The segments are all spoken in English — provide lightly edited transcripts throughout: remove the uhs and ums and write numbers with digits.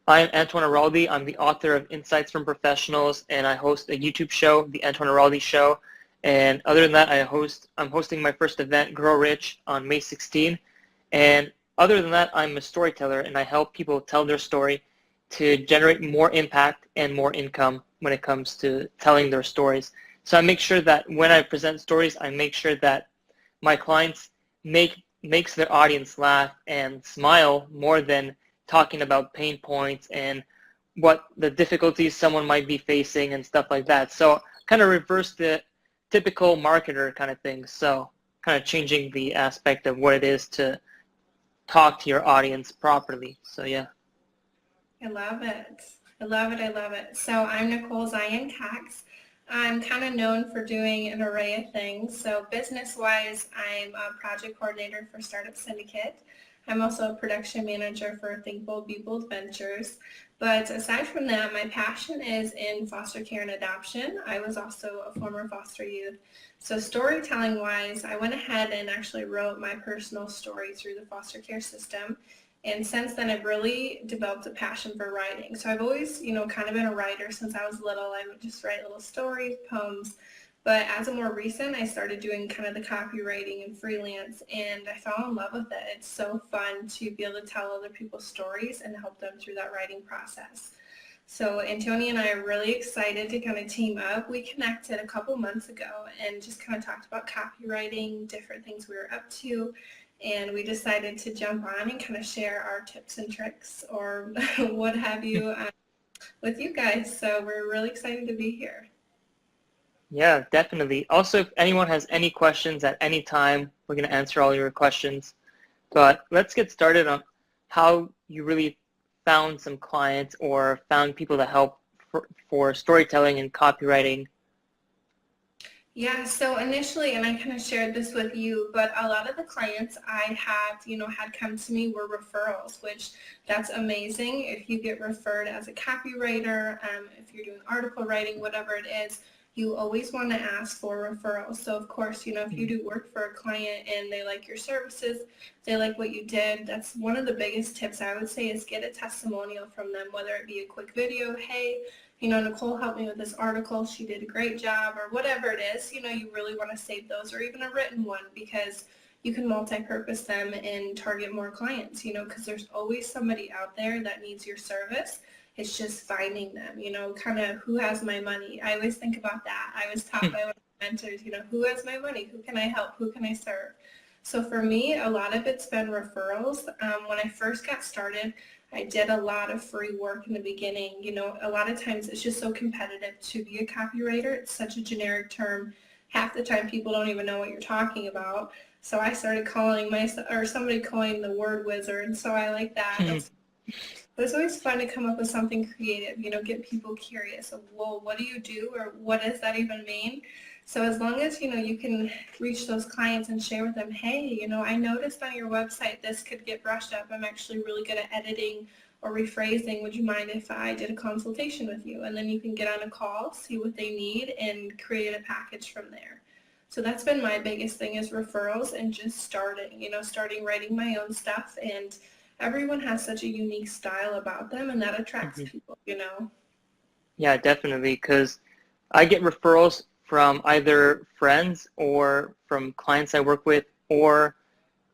I'm Antoine Araldi. I'm the author of Insights from Professionals, and I host a YouTube show, The Antoine Araldi Show. And other than that, I'm hosting my first event, Grow Rich, on May 16. And other than that, I'm a storyteller, and I help people tell their story to generate more impact and more income when it comes to telling their stories. So I make sure that when I present stories, I make sure that my clients makes their audience laugh and smile more than talking about pain points and what the difficulties someone might be facing and stuff like that. So kind of reverse the typical marketer kind of thing. So kind of changing the aspect of what it is to talk to your audience properly. So yeah. I love it. I love it. I love it. So I'm Nicole Zeien-Cox. I'm kind of known for doing an array of things. So business-wise, I'm a project coordinator for Startup Syndicate. I'm also a production manager for Think Bold, Be Bold Ventures. But aside from that, my passion is in foster care and adoption. I was also a former foster youth. So storytelling-wise, I went ahead and actually wrote my personal story through the foster care system. And since then, I've really developed a passion for writing. So I've always, kind of been a writer since I was little. I would just write little stories, poems. But as a more recent, I started doing kind of the copywriting and freelance, and I fell in love with it. It's so fun to be able to tell other people's stories and help them through that writing process. So Antonia and I are really excited to kind of team up. We connected a couple months ago and just kind of talked about copywriting, different things we were up to, and we decided to jump on and kind of share our tips and tricks or what have you with you guys. So we're really excited to be here. Yeah, definitely. Also, if anyone has any questions at any time, we're going to answer all your questions. But let's get started on how you really found some clients or found people to help for storytelling and copywriting. Yeah, so initially, and I kind of shared this with you, but a lot of the clients I have, had come to me were referrals, which that's amazing. If you get referred as a copywriter, if you're doing article writing, whatever it is, you always want to ask for referrals. So of course, if you do work for a client and they like your services, they like what you did, that's one of the biggest tips I would say is get a testimonial from them, whether it be a quick video, hey, Nicole helped me with this article, she did a great job, or whatever it is, you really want to save those, or even a written one, because you can multi-purpose them and target more clients, because there's always somebody out there that needs your service. It's just finding them, kind of who has my money. I always think about that. I was taught by one of my mentors, who has my money? Who can I help? Who can I serve? So for me, a lot of it's been referrals. When I first got started, I did a lot of free work in the beginning. A lot of times it's just so competitive to be a copywriter. It's such a generic term. Half the time people don't even know what you're talking about. So I started calling somebody coined the word wizard. So I like that. But it's always fun to come up with something creative, get people curious of, whoa, what do you do, or what does that even mean? So as long as, you can reach those clients and share with them, hey, I noticed on your website this could get brushed up. I'm actually really good at editing or rephrasing. Would you mind if I did a consultation with you? And then you can get on a call, see what they need, and create a package from there. So that's been my biggest thing is referrals and just starting writing my own stuff. And everyone has such a unique style about them, and that attracts people, Yeah, definitely, because I get referrals from either friends or from clients I work with, or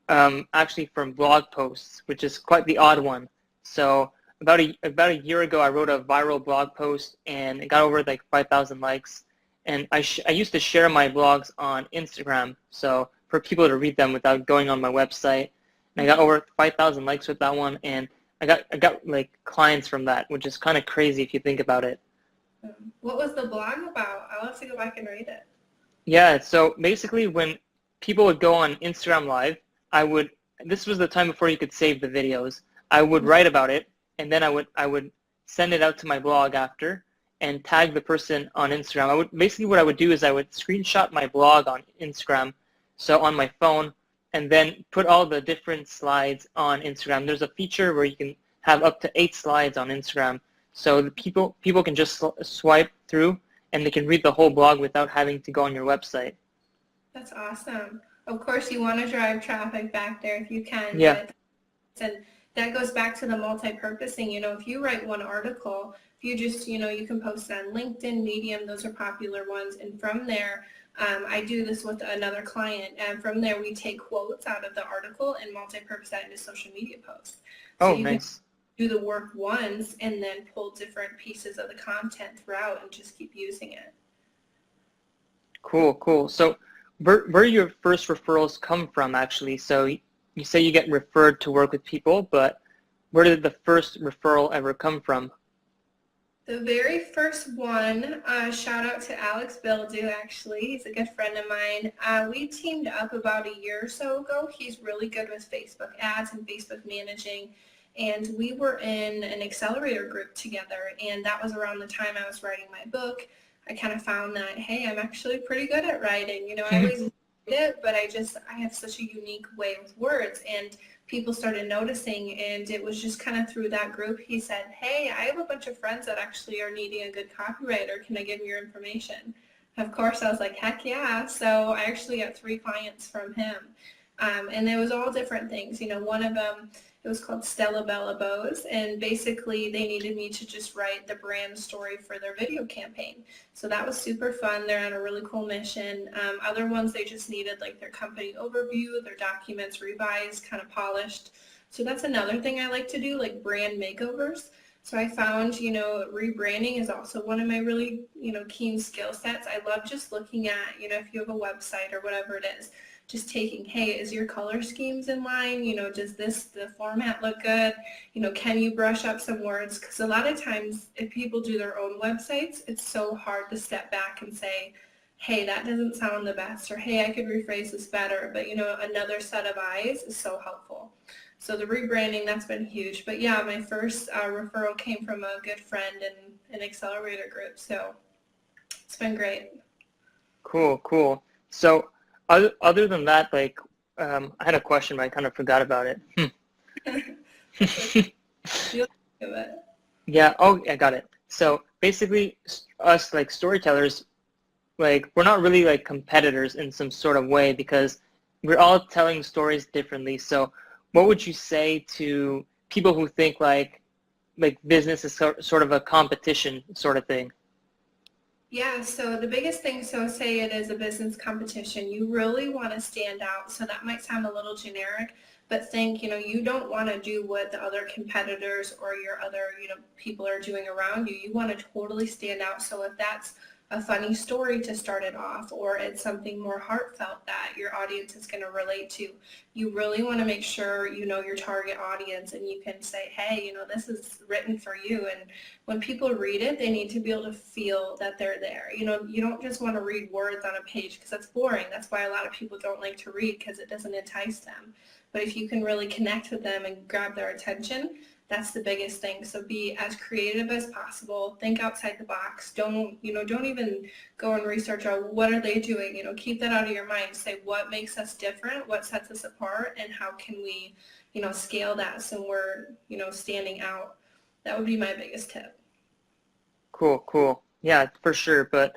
actually from blog posts, which is quite the odd one. So about a year ago, I wrote a viral blog post, and it got over like 5,000 likes. And I used to share my blogs on Instagram, so for people to read them without going on my website. And I got over 5,000 likes with that one, and I got like clients from that, which is kind of crazy if you think about it. What was the blog about? I'll have to go back and read it. Yeah, so basically when people would go on Instagram Live, this was the time before you could save the videos. I would write about it, and then I would send it out to my blog after and tag the person on Instagram. Basically what I would do is I would screenshot my blog on Instagram, so on my phone, and then put all the different slides on Instagram. There's a feature where you can have up to 8 slides on Instagram. So the people can just swipe through and they can read the whole blog without having to go on your website. That's awesome. Of course, you want to drive traffic back there if you can. Yeah. And that goes back to the multi-purposing. If you write one article, if you just, you can post it on LinkedIn, Medium, those are popular ones. And from there, I do this with another client, and from there we take quotes out of the article and multi-purpose that into social media posts. So Oh, you can nice. do the work once and then pull different pieces of the content throughout and just keep using it. Cool, cool. So where your first referrals come from, actually? So you say you get referred to work with people, but where did the first referral ever come from? The very first one, shout out to Alex Bildu, actually. He's a good friend of mine. We teamed up about a year or so ago. He's really good with Facebook ads and Facebook managing. And we were in an accelerator group together. And that was around the time I was writing my book. I kind of found that, hey, I'm actually pretty good at writing. I always did it, but I have such a unique way with words. And people started noticing, and it was just kind of through that group. He said, hey, I have a bunch of friends that actually are needing a good copywriter. Can I give them your information? Of course, I was like, heck yeah. So I actually got 3 clients from him. And it was all different things. One of them, it was called Stella Bella Bows, and basically they needed me to just write the brand story for their video campaign. So that was super fun. They're on a really cool mission. Other ones, they just needed like their company overview, their documents revised, kind of polished. So that's another thing I like to do, like brand makeovers. So I found, rebranding is also one of my really, keen skill sets. I love just looking at, if you have a website or whatever it is, just taking, hey, is your color schemes in line? Does the format look good? Can you brush up some words? Because a lot of times if people do their own websites, it's so hard to step back and say, hey, that doesn't sound the best, or hey, I could rephrase this better. But, another set of eyes is so helpful. So the rebranding, that's been huge. But yeah, my first referral came from a good friend in an accelerator group. So it's been great. Cool, cool. So other than that, like, I had a question, but I kind of forgot about it. You'll think of it. Yeah, oh, I got it. So basically, us, like, storytellers, like, we're not really like competitors in some sort of way because we're all telling stories differently. So what would you say to people who think like business is sort of a competition sort of thing? Yeah, so the biggest thing, so say it is a business competition, you really want to stand out. So that might sound a little generic, but think, you don't want to do what the other competitors or your other, people are doing around you. You want to totally stand out. So if that's a funny story to start it off, or it's something more heartfelt that your audience is going to relate to, you really want to make sure you know your target audience and you can say, hey, this is written for you. And when people read it, they need to be able to feel that they're there. You don't just want to read words on a page because that's boring. That's why a lot of people don't like to read, because it doesn't entice them. But if you can really connect with them and grab their attention, that's the biggest thing. So be as creative as possible. Think outside the box. Don't even go and research out what are they doing. Keep that out of your mind. Say what makes us different, what sets us apart, and how can we, scale that so we're, standing out. That would be my biggest tip. Cool, cool. Yeah, for sure. But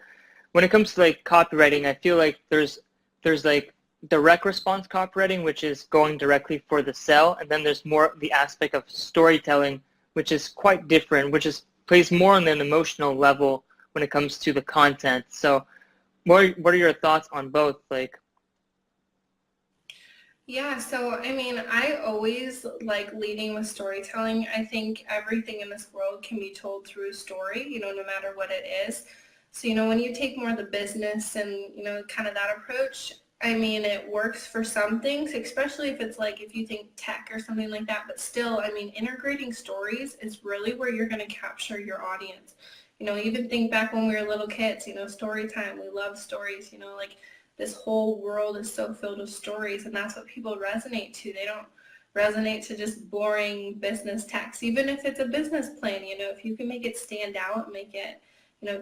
when it comes to like copywriting, I feel like there's like direct response copywriting, which is going directly for the sell, and then there's more the aspect of storytelling, which is quite different, which is plays more on an emotional level when it comes to the content. So what are your thoughts on both? Like, Yeah, so I always like leading with storytelling. I think everything in this world can be told through a story, no matter what it is. So, when you take more of the business and, kind of that approach, it works for some things, especially if it's like if you think tech or something like that. But still, integrating stories is really where you're going to capture your audience. Even think back when we were little kids, story time. We love stories, like this whole world is so filled with stories, and that's what people resonate to. They don't resonate to just boring business text. Even if it's a business plan, if you can make it stand out, make it,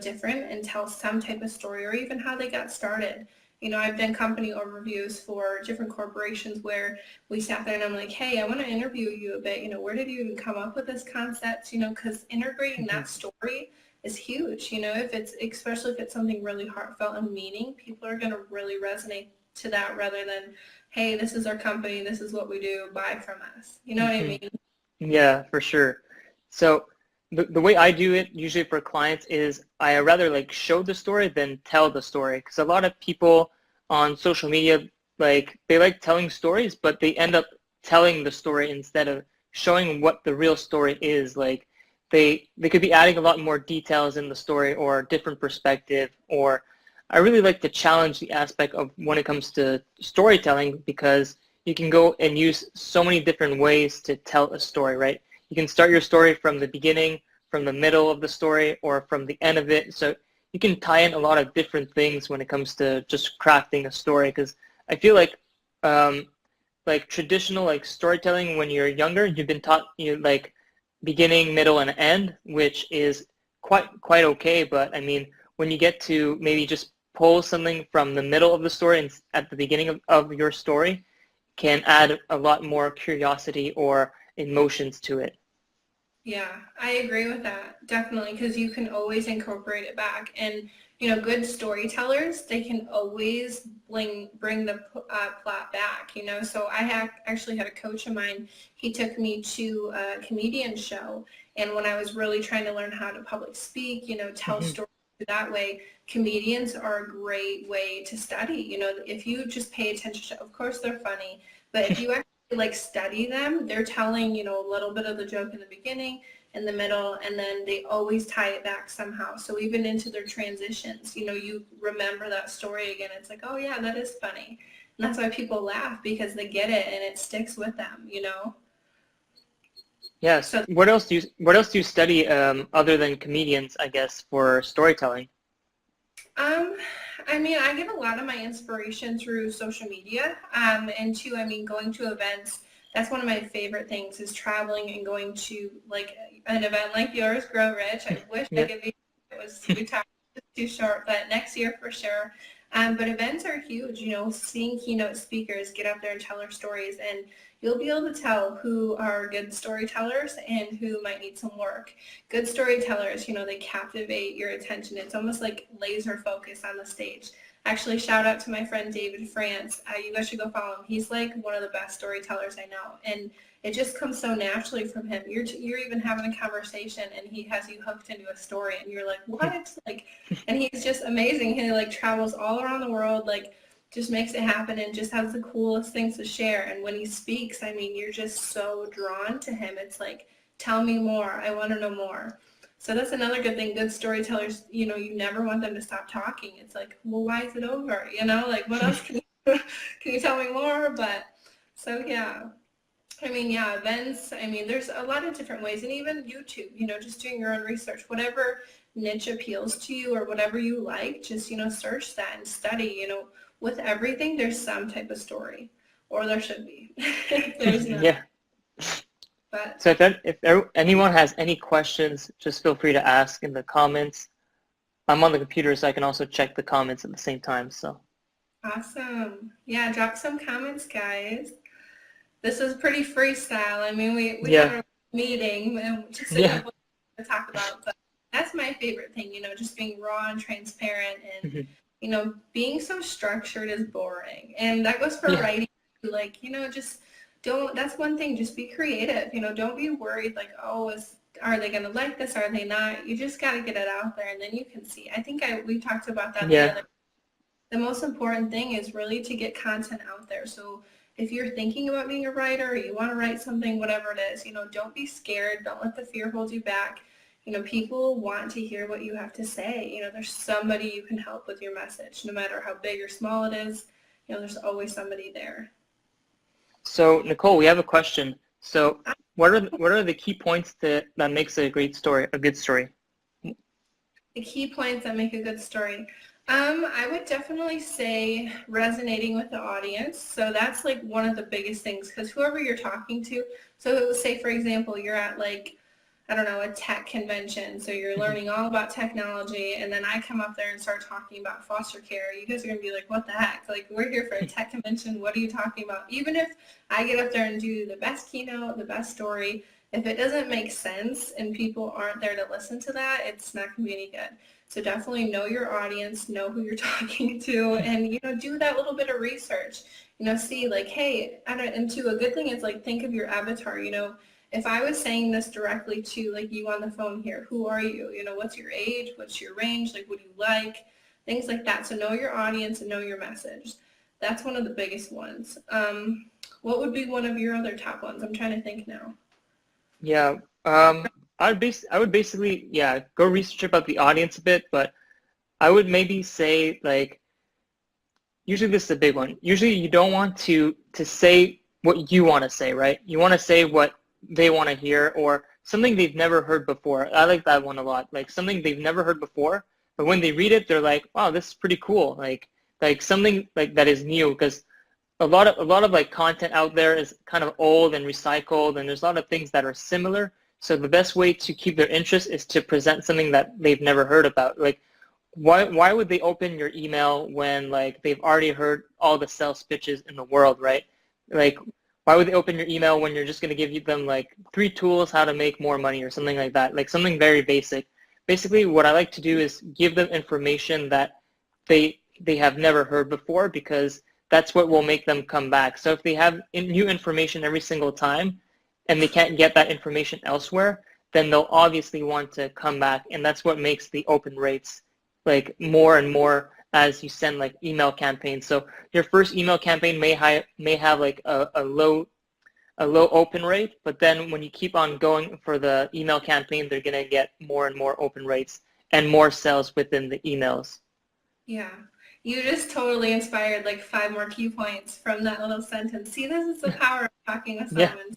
different and tell some type of story, or even how they got started. I've done company overviews for different corporations where we sat there and I'm like, hey, I want to interview you a bit. Where did you even come up with this concept? Because integrating that story is huge. Especially if it's something really heartfelt and meaning, people are going to really resonate to that rather than, hey, this is our company, this is what we do, buy from us. You know what I mean? Yeah, for sure. So the way I do it usually for clients is I rather like show the story than tell the story, because a lot of people on social media, like they like telling stories, but they end up telling the story instead of showing what the real story is. Like they could be adding a lot more details in the story or different perspective, or I really like to challenge the aspect of when it comes to storytelling, because you can go and use so many different ways to tell a story, right? You can start your story from the beginning, from the middle of the story, or from the end of it. So you can tie in a lot of different things when it comes to just crafting a story, because I feel um, like traditional like storytelling when you're younger, you've been taught like beginning, middle, and end, which is quite okay. But I mean, when you get to maybe just pull something from the middle of the story and at the beginning of your story, can add a lot more curiosity or emotions to it. Yeah, I agree with that, definitely, because you can always incorporate it back. And, good storytellers, they can always bring the plot back, So actually had a coach of mine, he took me to a comedian show, and when I was really trying to learn how to public speak, tell Mm-hmm. stories that way, comedians are a great way to study. If you just pay attention to, of course they're funny, but if you actually like study them, they're telling, a little bit of the joke in the beginning, in the middle, and then they always tie it back somehow. So even into their transitions, you remember that story again. It's like, oh yeah, that is funny. And that's why people laugh, because they get it and it sticks with them. Yes. So What else do you study other than comedians, I guess, for storytelling? Um, I mean, I get a lot of my inspiration through social media, and too, I mean, going to events. That's one of my favorite things, is traveling and going to like an event like yours, Grow Rich. I wish I Yeah. could be. We talked too short, but next year for sure. But events are huge. Seeing keynote speakers get up there and tell their stories, and you'll be able to tell who are good storytellers and who might need some work. Good storytellers, they captivate your attention. It's almost like laser focus on the stage. Actually, shout out to my friend David France. You guys should go follow him. He's like one of the best storytellers I know, and it just comes so naturally from him. You're even having a conversation, and he has you hooked into a story, and you're like, what? Like, and he's just amazing. He like travels all around the world, like just makes it happen, and just has the coolest things to share. And when he speaks, I mean, you're just so drawn to him. It's like, tell me more. I want to know more. So that's another good thing. Good storytellers, you never want them to stop talking. It's like, well, why is it over? Like what else can you, can you tell me more? But so yeah. I mean, yeah, events. I mean, there's a lot of different ways, and even YouTube, just doing your own research, whatever niche appeals to you or whatever you like, just, search that and study. With everything, there's some type of story, or there should be. If there's not. Yeah. But So if anyone has any questions, just feel free to ask in the comments. I'm on the computer, so I can also check the comments at the same time. So awesome. Yeah, drop some comments, guys. This is pretty freestyle. I mean, we had yeah, a meeting just so you know yeah, what to talk about, but that's my favorite thing, just being raw and transparent, and, Mhm. being so structured is boring. And that goes for Yeah, writing, like, just don't, that's one thing, just be creative, don't be worried like, oh, are they going to like this? Are they not? You just got to get it out there, and then you can see. I think we talked about that the yeah. other. The most important thing is really to get content out there. So if you're thinking about being a writer, or you want to write something, whatever it is, don't be scared. Don't let the fear hold you back. People want to hear what you have to say. There's somebody you can help with your message, no matter how big or small it is. There's always somebody there. So Nicole, we have a question. So what are the key points that makes a great story, a good story? The key points that make a good story. I would definitely say resonating with the audience. So that's like one of the biggest things, because whoever you're talking to, so say for example, you're at like, I don't know, a tech convention. So you're Mhm. learning all about technology, and then I come up there and start talking about foster care. You guys are going to be like, what the heck? Like, we're here for a tech convention. What are you talking about? Even if I get up there and do the best keynote, the best story, if it doesn't make sense and people aren't there to listen to that, it's not going to be any good. So definitely know your audience, know who you're talking to, and, do that little bit of research. See like, hey, and two, a good thing is like, think of your avatar, if I was saying this directly to like you on the phone here, who are you? You know, what's your age? What's your range? Like, what do you like? Things like that. So know your audience and know your message. That's one of the biggest ones. What would be one of your other top ones? I'm trying to think now. Yeah. I would basically, yeah, go research about the audience a bit, but I would maybe say like, usually this is a big one. Usually you don't want to say what you want to say, right? You want to say what they want to hear or something they've never heard before. I like that one a lot. Like something they've never heard before, but when they read it, they're like, "Wow, this is pretty cool." Like something like that is new because a lot of like content out there is kind of old and recycled, and there's a lot of things that are similar. So the best way to keep their interest is to present something that they've never heard about. Like why would they open your email when like they've already heard all the sales pitches in the world, right? Like why would they open your email when you're just going to give them like 3 tools how to make more money or something like that, like something very basic. Basically what I like to do is give them information that they have never heard before, because that's what will make them come back. So if they have new information every single time and they can't get that information elsewhere, then they'll obviously want to come back, and that's what makes the open rates like more and more as you send like email campaigns. So your first email campaign may have like a low open rate, but then when you keep on going for the email campaign, they're going to get more and more open rates and more sales within the emails. Yeah. You just totally inspired like 5 more key points from that little sentence. See, this is the power of talking with Yeah. someone.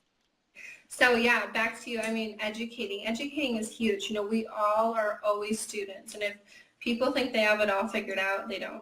So yeah, back to you. I mean, educating. Educating is huge. You know, we all are always students. And if people think they have it all figured out, they don't.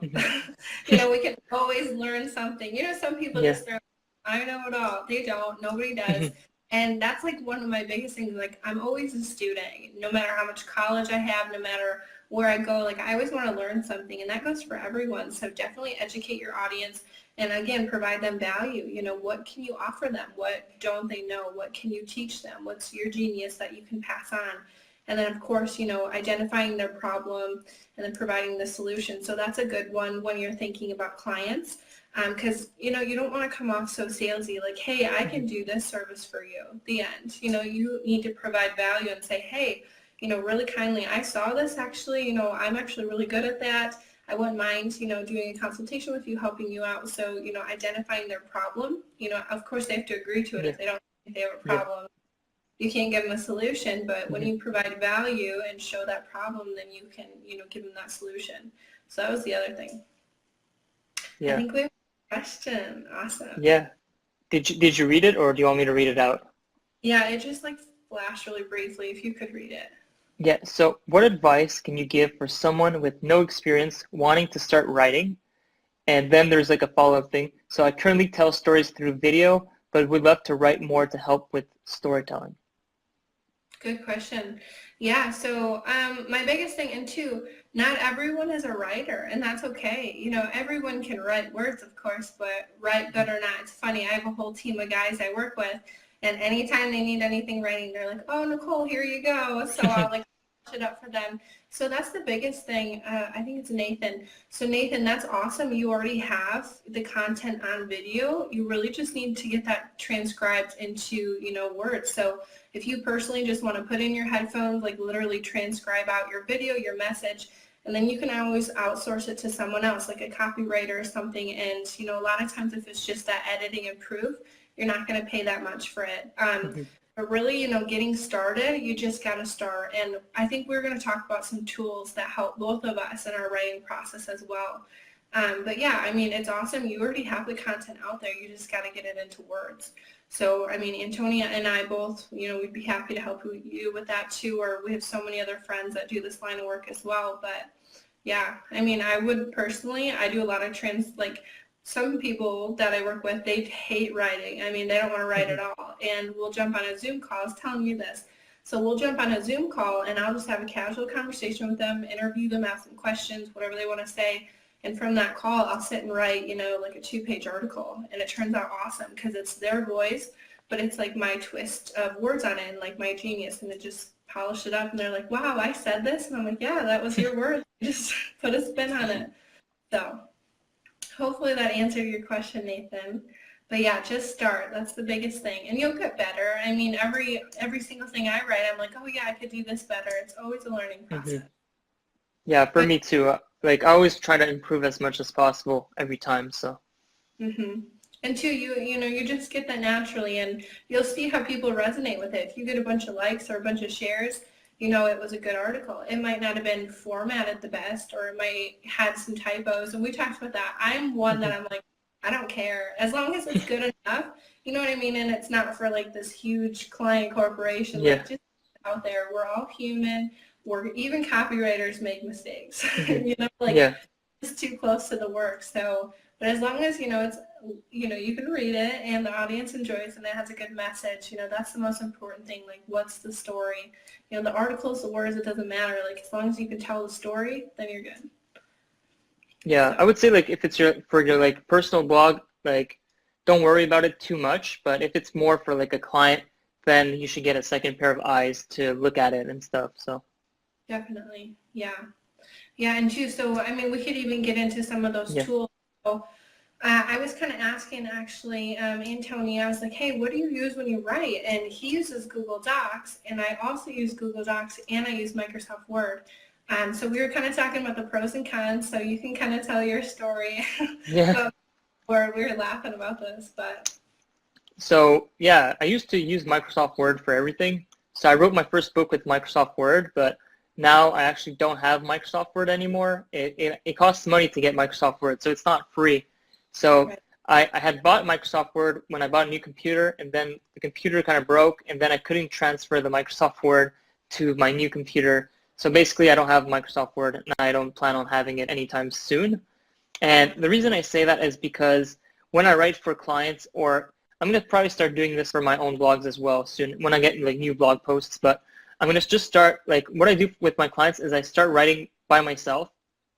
You know, we can always learn something. You know, some people Yeah. just throw, I know it all. They don't. Nobody does. And that's like one of my biggest things. Like, I'm always a student, no matter how much college I have, no matter where I go. Like, I always want to learn something, and that goes for everyone. So definitely educate your audience, and again, provide them value. You know, what can you offer them? What don't they know? What can you teach them? What's your genius that you can pass on? And then, of course, you know, identifying their problem and then providing the solution. So that's a good one when you're thinking about clients. Because, you know, you don't want to come off so salesy, like, hey, I can do this service for you, the end. You know, you need to provide value and say, hey, you know, really kindly, I saw this actually, you know, I'm actually really good at that. I wouldn't mind, you know, doing a consultation with you, helping you out. So, you know, identifying their problem, you know, of course they have to agree to it. Yeah. If they don't think they have a Yeah. problem, you can't give them a solution. But when Mhm. you provide value and show that problem, then you can, you know, give them that solution. So that was the other thing. I Yeah. think we have a question. Awesome. Yeah. Did you read it, or do you want me to read it out? Yeah, it just like flashed really briefly. If you could read it. Yeah. So what advice can you give for someone with no experience wanting to start writing? And then there's like a follow-up thing. So I currently tell stories through video, but would love to write more to help with storytelling. Good question. Yeah, so my biggest thing, and two, not everyone is a writer, and that's okay. You know, everyone can write words, of course, but write good or not. It's funny, I have a whole team of guys I work with, and anytime they need anything writing, they're like, oh, Nicole, here you go. So I'll like push it up for them. So that's the biggest thing. I think it's Nathan. So Nathan, that's awesome. You already have the content on video. You really just need to get that transcribed into, you know, words. So if you personally just want to put in your headphones, like literally transcribe out your video, your message, and then you can always outsource it to someone else, like a copywriter or something. And, you know, a lot of times if it's just that editing and proof, you're not going to pay that much for it. But really, you know, getting started, you just got to start. And I think we're going to talk about some tools that help both of us in our writing process as well. But yeah, I mean, it's awesome. You already have the content out there. You just got to get it into words. So, I mean, Antonia and I both, you know, we'd be happy to help you with that too, or we have so many other friends that do this line of work as well. But yeah, I mean, I would personally, I do a lot of like some people that I work with, they hate writing. I mean, they don't want to write at all. And we'll jump on a Zoom call. I was telling you this. So we'll jump on a Zoom call and I'll just have a casual conversation with them, interview them, ask them questions, whatever they want to say. And from that call, I'll sit and write, you know, like a 2-page article. And it turns out awesome because it's their voice, but it's like my twist of words on it and like my genius. And it just polished it up. And they're like, wow, I said this? And I'm like, yeah, that was your words. Just put a spin on it. So hopefully that answered your question, Nathan. But yeah, just start. That's the biggest thing. And you'll get better. I mean, every single thing I write, I'm like, oh yeah, I could do this better. It's always a learning Hmm. process. Yeah, for But me too. Like I always try to improve as much as possible every time. So and two, you just get that naturally, and you'll see how people resonate with it. If you get a bunch of likes or a bunch of shares, it was a good article. It might not have been formatted the best, or it might had some typos, and we talked about that. I'm one that hmm I'm like, I don't care as long as it's good enough. You know what I mean? And it's not for like this huge client corporation. yeah. Like just out there, we're all human. We're even copywriters make mistakes. hmm Like Yeah. it's too close to the work. So, but as long as it's you can read it and the audience enjoys and it has a good message, that's the most important thing. Like, what's the story? The articles, the words, it doesn't matter. Like, as long as you can tell the story, then you're good. Yeah, So, I would say like if it's for your like personal blog, like don't worry about it too much. But if it's more for like a client, then you should get a second pair of eyes to look at it and stuff. So definitely. Yeah. Yeah, and too, so I mean, we could even get into some of those yeah. tools. So, I was kind of asking actually, Antonio, I was like, hey, what do you use when you write? And he uses Google Docs, and I also use Google Docs, and I use Microsoft Word. So we were kind of talking about the pros and cons, so you can kind of tell your story, Yeah. or we were laughing about this, but. So yeah, I used to use Microsoft Word for everything. So I wrote my first book with Microsoft Word, but now I actually don't have Microsoft Word anymore. It costs money to get Microsoft Word, so it's not free. So Right. I had bought Microsoft Word when I bought a new computer, and then the computer kind of broke, and then I couldn't transfer the Microsoft Word to my new computer. So basically, I don't have Microsoft Word, and I don't plan on having it anytime soon. And the reason I say that is because when I write for clients, or I'm going to probably start doing this for my own blogs as well soon when I get like new blog posts, but I'm going to just start, like what I do with my clients is I start writing by myself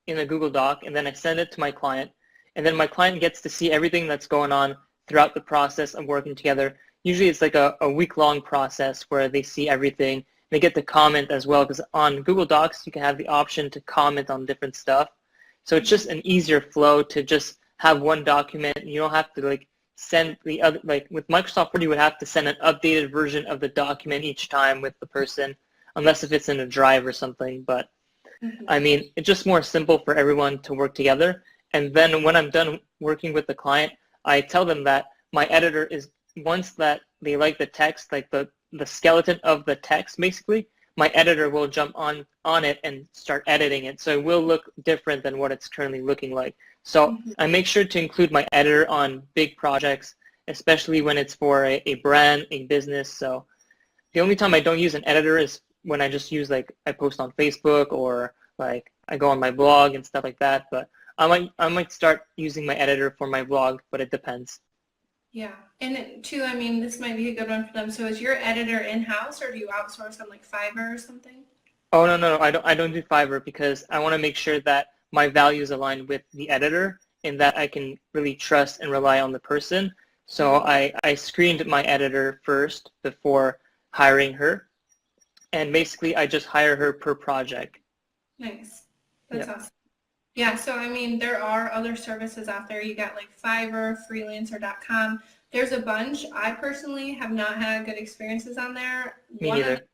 in a Google Doc, and then I send it to my client, and then my client gets to see everything that's going on throughout the process of working together. Usually it's like a week-long process where they see everything. They get to comment as well, because on Google Docs you can have the option to comment on different stuff. So it's just an easier flow to just have one document. You don't have to like send the other, like with Microsoft Word, you would have to send an updated version of the document each time with the person, unless if it's in a drive or something. But I Mm-hmm. mean, it's just more simple for everyone to work together. And then when I'm done working with the client, I tell them that my editor is, once that they like the text, like the skeleton of the text, basically, my editor will jump on it and start editing it. So it will look different than what it's currently looking like. So Mm-hmm. I make sure to include my editor on big projects, especially when it's for a brand, a business. So the only time I don't use an editor is when I just use like I post on Facebook or like I go on my blog and stuff like that. But I might start using my editor for my blog, but it depends. Yeah. And too, I mean, this might be a good one for them. So is your editor in-house or do you outsource on like Fiverr or something? Oh no, I don't do Fiverr because I want to make sure that my values align with the editor and that I can really trust and rely on the person. So Mm-hmm. I screened my editor first before hiring her, and basically I just hire her per project. Nice. That's Yeah. awesome. Yeah, so I mean, there are other services out there. You got like Fiverr, freelancer.com. There's a bunch. I personally have not had good experiences on there. Me One of them neither.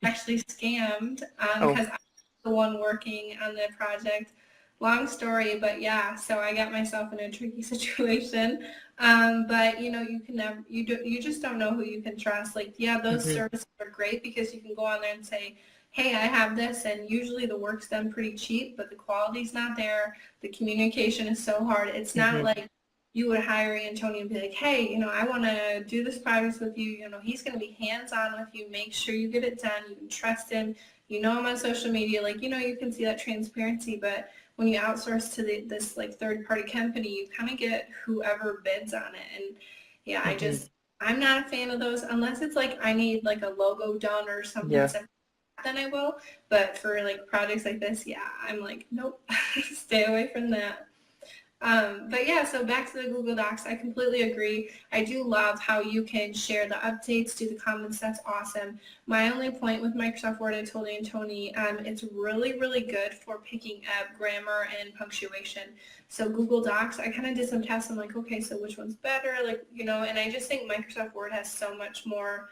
actually scammed Oh. because I was the one working on the project. Long story, but yeah, so I got myself in a tricky situation. But you can never, you just don't know who you can trust. Like, yeah, those hmm services are great because you can go on there and say, hey, I have this, and usually the work's done pretty cheap, but the quality's not there. The communication is so hard. It's not hmm like you would hire Antonio and be like, hey, I want to do this project with you. He's going to be hands-on with you. Make sure you get it done. You can trust him. Him on social media. Like, you can see that transparency, but when you outsource to this like third-party company, you kind of get whoever bids on it. And yeah, hmm I'm not a fan of those unless it's like I need like a logo done or something Yeah. simple, then I will. But for like projects like this, yeah, I'm like, nope, stay away from that. But yeah, so back to the Google Docs, I completely agree. I do love how you can share the updates, do the comments. That's awesome. My only point with Microsoft Word, I told Tony, it's really, really good for picking up grammar and punctuation. So Google Docs, I kind of did some tests. I'm like, okay, so which one's better? Like, and I just think Microsoft Word has so much more.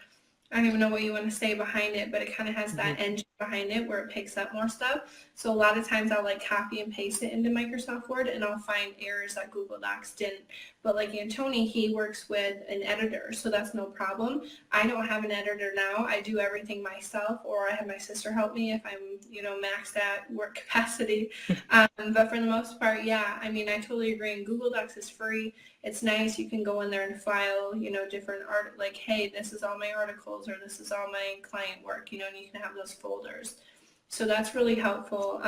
I don't even know what you want to say behind it, but it kind of has Hmm. that engine behind it where it picks up more stuff. So a lot of times I'll like copy and paste it into Microsoft Word and I'll find errors that Google Docs didn't. But like Antoni, he works with an editor, so that's no problem. I don't have an editor now. I do everything myself, or I have my sister help me if I'm, maxed at work capacity. But for the most part, yeah, I mean, I totally agree. And Google Docs is free. It's nice. You can go in there and file, different art, like, hey, this is all my articles or this is all my client work, and you can have those folders. So that's really helpful.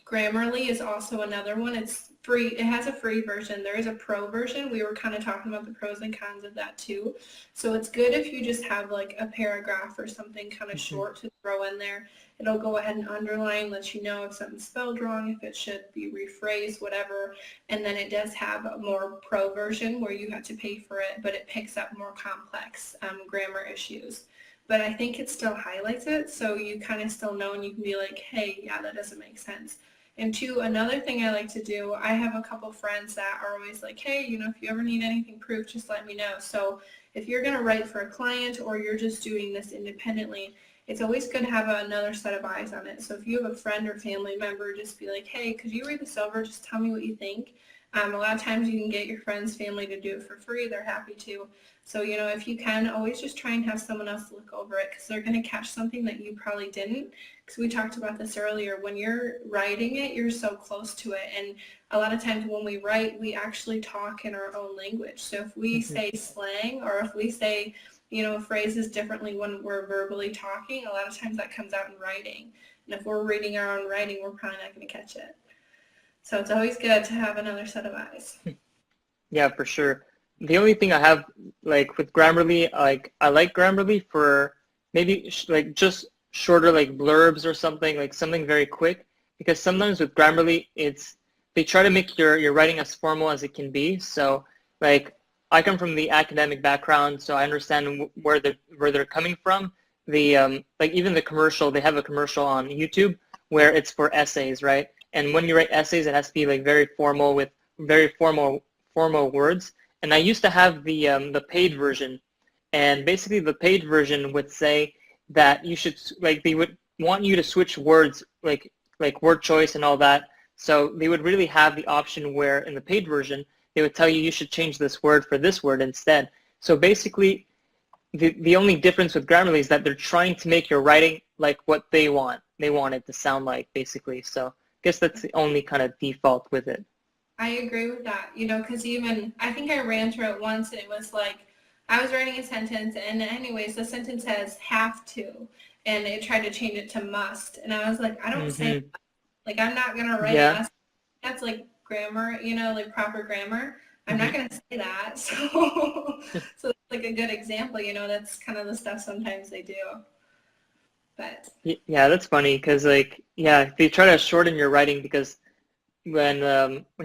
Grammarly is also another one. It's free. It has a free version. There is a pro version. We were kind of talking about the pros and cons of that too. So it's good if you just have like a paragraph or something kind of Hmm. short to throw in there. It'll go ahead and underline, let you know if something's spelled wrong, if it should be rephrased, whatever. And then it does have a more pro version where you have to pay for it, but it picks up more complex grammar issues. But I think it still highlights it, so you kind of still know and you can be like, hey, yeah, that doesn't make sense. And two, another thing I like to do, I have a couple friends that are always like, hey, if you ever need anything proofed, just let me know. So if you're going to write for a client or you're just doing this independently, it's always good to have another set of eyes on it. So if you have a friend or family member, just be like, hey, could you read this over? Just tell me what you think. A lot of times you can get your friends, family to do it for free. They're happy to. So, if you can, always just try and have someone else look over it because they're going to catch something that you probably didn't. Because we talked about this earlier. When you're writing it, you're so close to it. And a lot of times when we write, we actually talk in our own language. So if we Hmm. say slang or if we say, phrases differently when we're verbally talking, a lot of times that comes out in writing. And if we're reading our own writing, we're probably not going to catch it. So it's always good to have another set of eyes. Yeah, for sure. The only thing I have like with Grammarly, like I like Grammarly for maybe like just shorter like blurbs or something, like something very quick. Because sometimes with Grammarly, they try to make your writing as formal as it can be. So like I come from the academic background, so I understand where they're coming from. The like even the commercial, they have a commercial on YouTube where it's for essays, right? And when you write essays, it has to be like very formal with very formal words. And I used to have the paid version, and basically the paid version would say that you should like they would want you to switch words like word choice and all that. So they would really have the option where in the paid version they would tell you you should change this word for this word instead. So basically the only difference with Grammarly is that they're trying to make your writing like what they want. They want it to sound like basically. So I guess that's the only kind of default with it. I agree with that, because even I think I ran through it once and it was like I was writing a sentence and anyways the sentence says have to and it tried to change it to must and I was like I don't say Hmm. like I'm not gonna write Yeah. must. That's like grammar, like proper grammar. I'm not Hmm. gonna say that. So that's like a good example. That's kind of the stuff sometimes they do. But Yeah, that's funny because like yeah, they try to shorten your writing because when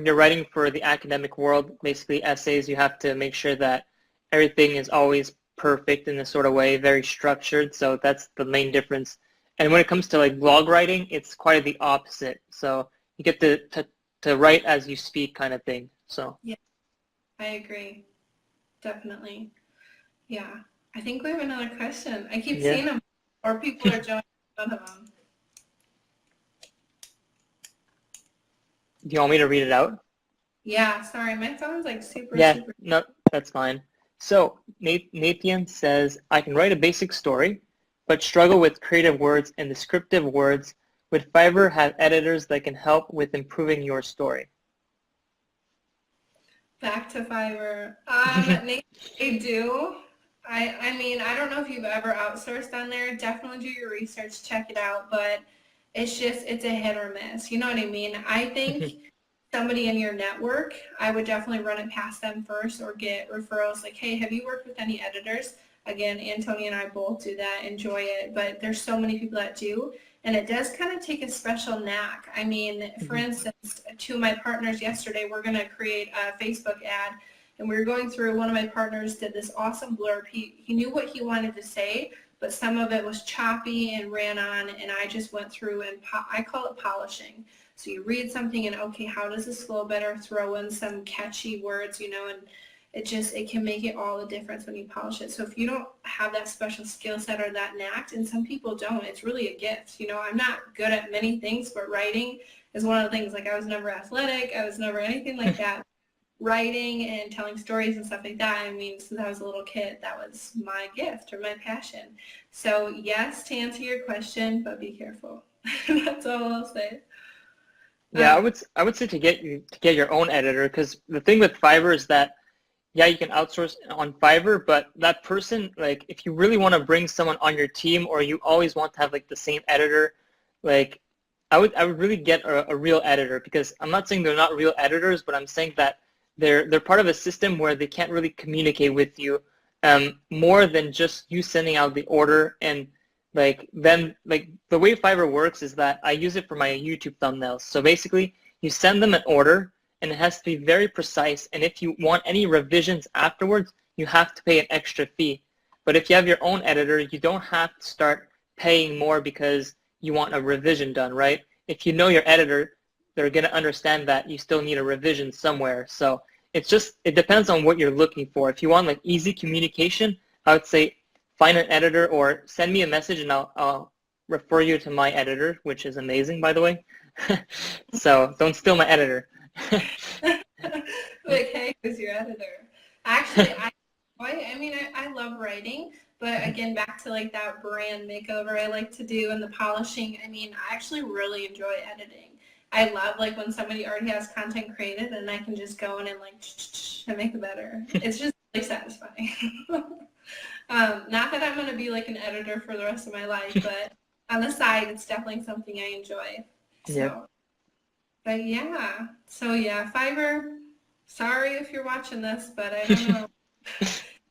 you're writing for the academic world, basically essays, you have to make sure that everything is always perfect in a sort of way, very structured. So that's the main difference. And when it comes to like blog writing, it's quite the opposite. So you get to write as you speak kind of thing. So yeah, I agree. Definitely. Yeah. I think we have another question. I keep yeah. seeing them, or people are joining both of them. Do you want me to read it out? Yeah. Sorry, my phone's like super, Yeah, super. no, that's fine. So Nathan says, I can write a basic story, but struggle with creative words and descriptive words. Would Fiverr have editors that can help with improving your story? Back to Fiverr. They do. I mean, I don't know if you've ever outsourced on there. Definitely do your research, check it out, but it's a hit or miss. You know what I mean? I think somebody in your network, I would definitely run it past them first or get referrals like, hey, have you worked with any editors? Again, Antoni and I both do that, enjoy it, but there's so many people that do. And it does kind of take a special knack. I mean, for instance, two of my partners yesterday, we're going to create a Facebook ad, and we were going through, one of my partners did this awesome blurb. He knew what he wanted to say, but some of it was choppy and ran on, and I just went through and I call it polishing. So you read something and, okay, how does this flow better? Throw in some catchy words, you know, and it can make it all the difference when you polish it. So if you don't have that special skill set or that knack, and some people don't, it's really a gift. You know, I'm not good at many things, but writing is one of the things. Like, I was never athletic. I was never anything like that. Writing and telling stories and stuff like that, I mean, since I was a little kid, that was my gift or my passion. So yes, to answer your question, but be careful. That's all I'll say. Yeah, I would say to get your own editor, because the thing with Fiverr is that, yeah, you can outsource on Fiverr, but that person, like, if you really want to bring someone on your team, or you always want to have like the same editor, like, I would really get a real editor, because I'm not saying they're not real editors, but I'm saying that they're part of a system where they can't really communicate with you more than just you sending out the order. And like, then, like, the way Fiverr works is that I use it for my YouTube thumbnails. So basically, you send them an order, and it has to be very precise. And if you want any revisions afterwards, you have to pay an extra fee. But if you have your own editor, you don't have to start paying more because you want a revision done, right? If you know your editor, they're going to understand that you still need a revision somewhere. So it depends on what you're looking for. If you want like easy communication, I would say find an editor, or send me a message and I'll refer you to my editor, which is amazing, by the way. So don't steal my editor. Like, hey, who's your editor? Actually, I love writing, but again, back to like that brand makeover I like to do and the polishing. I mean, I actually really enjoy editing. I love like when somebody already has content created and I can just go in and like and make it better. It's just really satisfying. Not that I'm going to be like an editor for the rest of my life, but on the side, it's definitely something I enjoy. So. Yeah. But yeah, so yeah, Fiverr, sorry if you're watching this, but I don't know.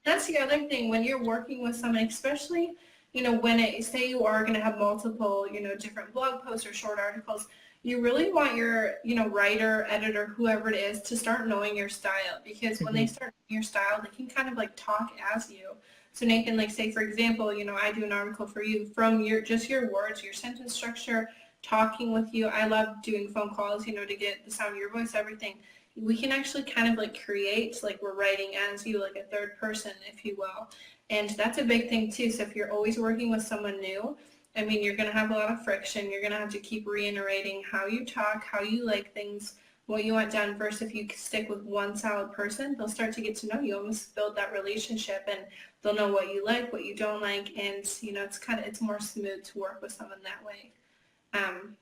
That's the other thing, when you're working with someone, especially, you know, say you are going to have multiple, you know, different blog posts or short articles, you really want your, you know, writer, editor, whoever it is, to start knowing your style, because when they start knowing your style, they can kind of like talk as you. So Nathan, like, say for example, you know, I do an article for you from just your words, your sentence structure, talking with you. I love doing phone calls, you know, to get the sound of your voice, everything. We can actually kind of like create, like we're writing as you, like a third person, if you will. And that's a big thing too. So if you're always working with someone new, I mean, you're going to have a lot of friction. You're going to have to keep reiterating how you talk, how you like things, what you want done. Versus if you stick with one solid person, they'll start to get to know you, almost build that relationship, and they'll know what you like, what you don't like. And, you know, it's more smooth to work with someone that way.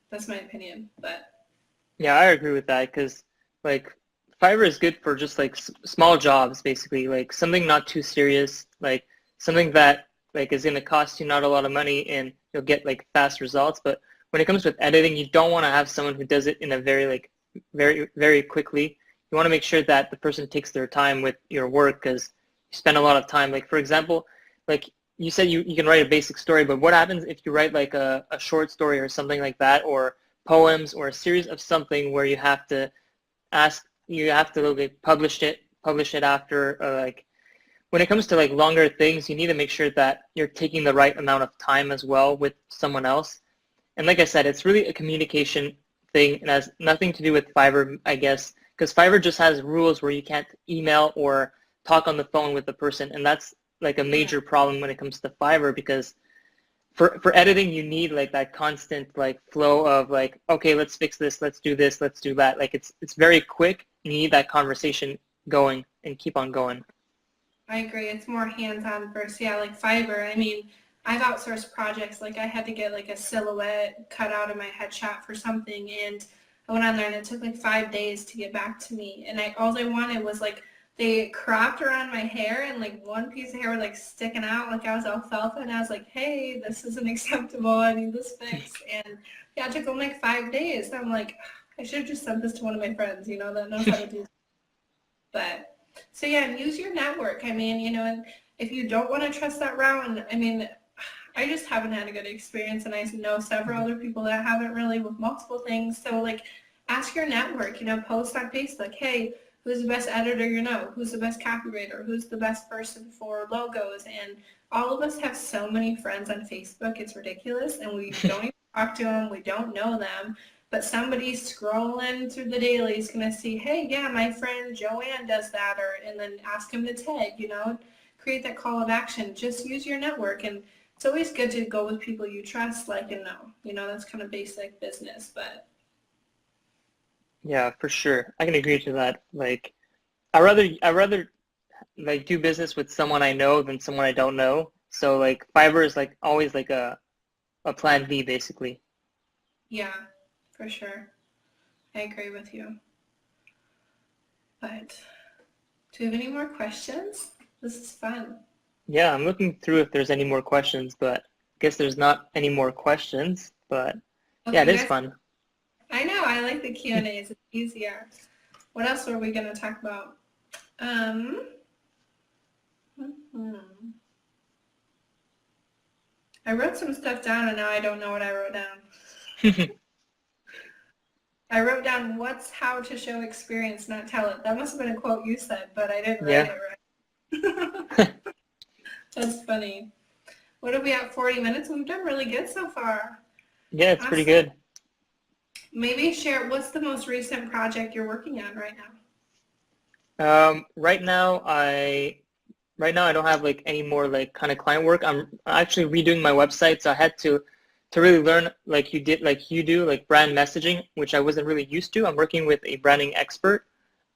That's my opinion, but. Yeah, I agree with that, because like Fiverr is good for just like small jobs, basically, like something not too serious, like something that like is going to cost you not a lot of money and you'll get like fast results. But when it comes with editing, you don't want to have someone who does it in a very, very quickly. You want to make sure that the person takes their time with your work, because you spend a lot of time. Like, for example, like you said, you can write a basic story, but what happens if you write like a short story or something like that, or poems, or a series of something where you have to like, publish it after, like when it comes to like longer things, you need to make sure that you're taking the right amount of time as well with someone else. And like I said, it's really a communication thing. It has nothing to do with Fiverr, I guess, because Fiverr just has rules where you can't email or talk on the phone with the person, and that's like a major problem when it comes to Fiverr, because for editing, you need like that constant like flow of like, okay, let's fix this, let's do this, let's do that. Like it's very quick. You need that conversation going and keep on going. I agree. It's more hands-on first. Yeah, like Fiverr. I mean, I've outsourced projects. Like I had to get like a silhouette cut out of my headshot for something, and I went on there and it took like 5 days to get back to me. And all I wanted was like, they cropped around my hair and like one piece of hair was like sticking out like I was alfalfa, and I was like, hey, this isn't acceptable. I need this fixed. And yeah, it took them like 5 days. I'm like, I should have just sent this to one of my friends, you know, that knows how to do. But so yeah, use your network. I mean, you know, and if you don't want to trust that route, and I mean, I just haven't had a good experience, and I know several other people that haven't really with multiple things. So like, ask your network, post on Facebook, hey, who's the best editor you know? Who's the best copywriter? Who's the best person for logos? And all of us have so many friends on Facebook, it's ridiculous, and we don't even talk to them, we don't know them, but somebody scrolling through the daily is going to see, hey, yeah, my friend Joanne does that, and then ask him to tag, create that call of action. Just use your network, and it's always good to go with people you trust, like and know. That's kind of basic business, but. Yeah, for sure. I can agree to that. Like, I rather like do business with someone I know than someone I don't know. So like Fiverr is like always like a plan B basically. Yeah, for sure. I agree with you. But do you have any more questions? This is fun. Yeah, I'm looking through if there's any more questions, but I guess there's not any more questions. But Well, yeah, if it you is guys, fun. I know, I like the Q&As. It's easier. What else were we going to talk about? Hmm. I wrote some stuff down, and now I don't know what I wrote down. I wrote down, what's how to show experience, not tell it. That must have been a quote you said, but I didn't write Yeah. it right. That's funny. What are we at, 40 minutes? We've done really good so far. Yeah, it's pretty good. Maybe share, what's the most recent project you're working on right now? Right now I don't have like any more like kind of client work. I'm actually redoing my website, so I had to really learn like you do like brand messaging, which I wasn't really used to. I'm working with a branding expert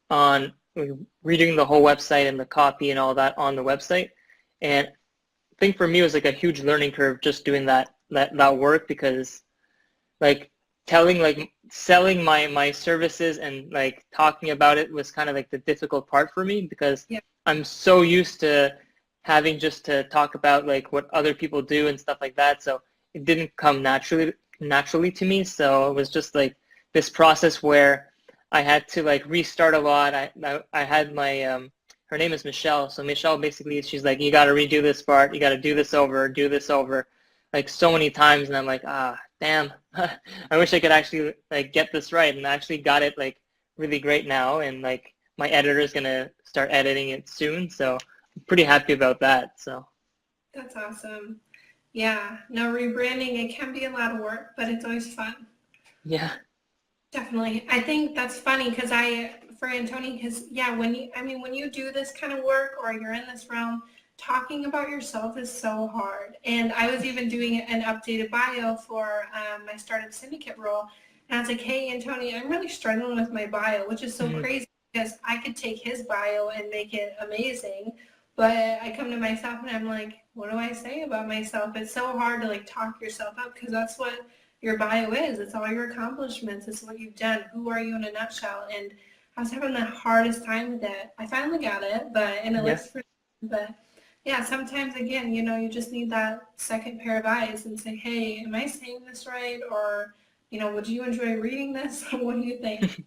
on redoing the whole website and the copy and all that on the website. And I think for me it was like a huge learning curve just doing that work, because like selling my services and like talking about it was kind of like the difficult part for me, because Yeah. I'm so used to having just to talk about like what other people do and stuff like that. So it didn't come naturally to me. So it was just like this process where I had to like restart a lot. I had my her name is Michelle. So Michelle basically, she's like, you got to redo this part. You got to do this over, like so many times. And I'm like, damn, I wish I could actually like get this right, and I actually got it like really great now. And like my editor is gonna start editing it soon, so I'm pretty happy about that. So That's awesome. Yeah, no, rebranding, it can be a lot of work, but it's always fun. yeah, Definitely. I think that's funny because for Antoni, because yeah, when you do this kind of work or you're in this realm, talking about yourself is so hard. And I was even doing an updated bio for my startup syndicate role. And I was like, hey, Antoni, I'm really struggling with my bio, which is so crazy because I could take his bio and make it amazing. But I come to myself and I'm like, what do I say about myself? It's so hard to like talk yourself up because that's what your bio is. It's all your accomplishments. It's what you've done. Who are you in a nutshell? And I was having the hardest time with it. I finally got it, and it yeah, looks pretty good. But yeah, sometimes again, you just need that second pair of eyes and say, hey, am I saying this right? Or, would you enjoy reading this? What do you think?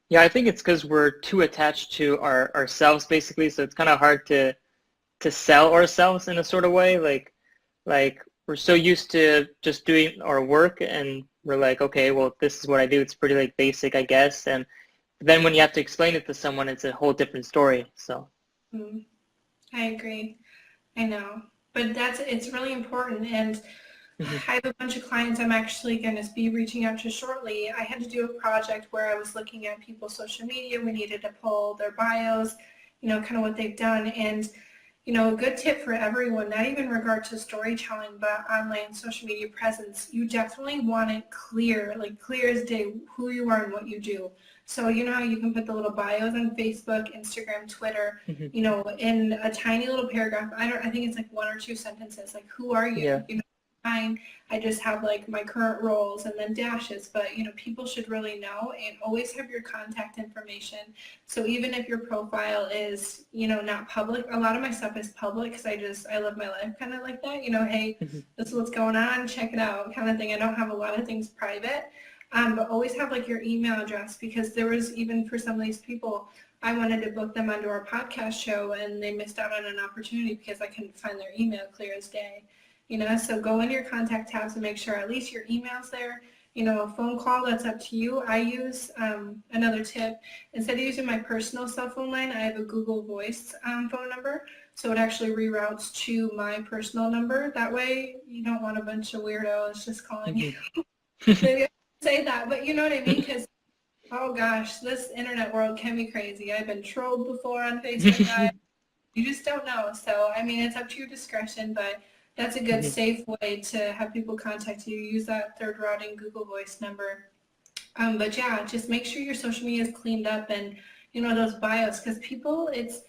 yeah. I think it's because we're too attached to ourselves basically, so it's kind of hard to sell ourselves in a sort of way. Like we're so used to just doing our work, and we're like, okay, well, this is what I do. It's pretty like basic, I guess. And then when you have to explain it to someone, it's a whole different story. So I agree. I know. But it's really important. And I have a bunch of clients I'm actually going to be reaching out to shortly. I had to do a project where I was looking at people's social media. We needed to pull their bios, kind of what they've done. And, a good tip for everyone, not even in regard to storytelling, but online social media presence, you definitely want it clear, like clear as day, who you are and what you do. So you know how you can put the little bios on Facebook, Instagram, Twitter, in a tiny little paragraph. I think it's like one or two sentences, like who are you? yeah, Mine, I just have like my current roles and then dashes, but people should really know, and always have your contact information. So even if your profile is, not public, a lot of my stuff is public because I live my life kind of like that, hey, this is what's going on, check it out kind of thing. I don't have a lot of things private, but always have like your email address, because there was, even for some of these people, I wanted to book them onto our podcast show and they missed out on an opportunity because I couldn't find their email clear as day. So go in your contact tabs and make sure at least your email's there. A phone call, that's up to you. I use another tip. Instead of using my personal cell phone line, I have a Google Voice phone number. So it actually reroutes to my personal number. That way you don't want a bunch of weirdos just calling you. Maybe I shouldn't say that, but you know what I mean? Because, oh gosh, this internet world can be crazy. I've been trolled before on Facebook, guys. You just don't know. So, I mean, it's up to your discretion, but that's a good safe way to have people contact you. Use that third routing Google Voice number. But yeah, just make sure your social media is cleaned up and, those bios, because people, it's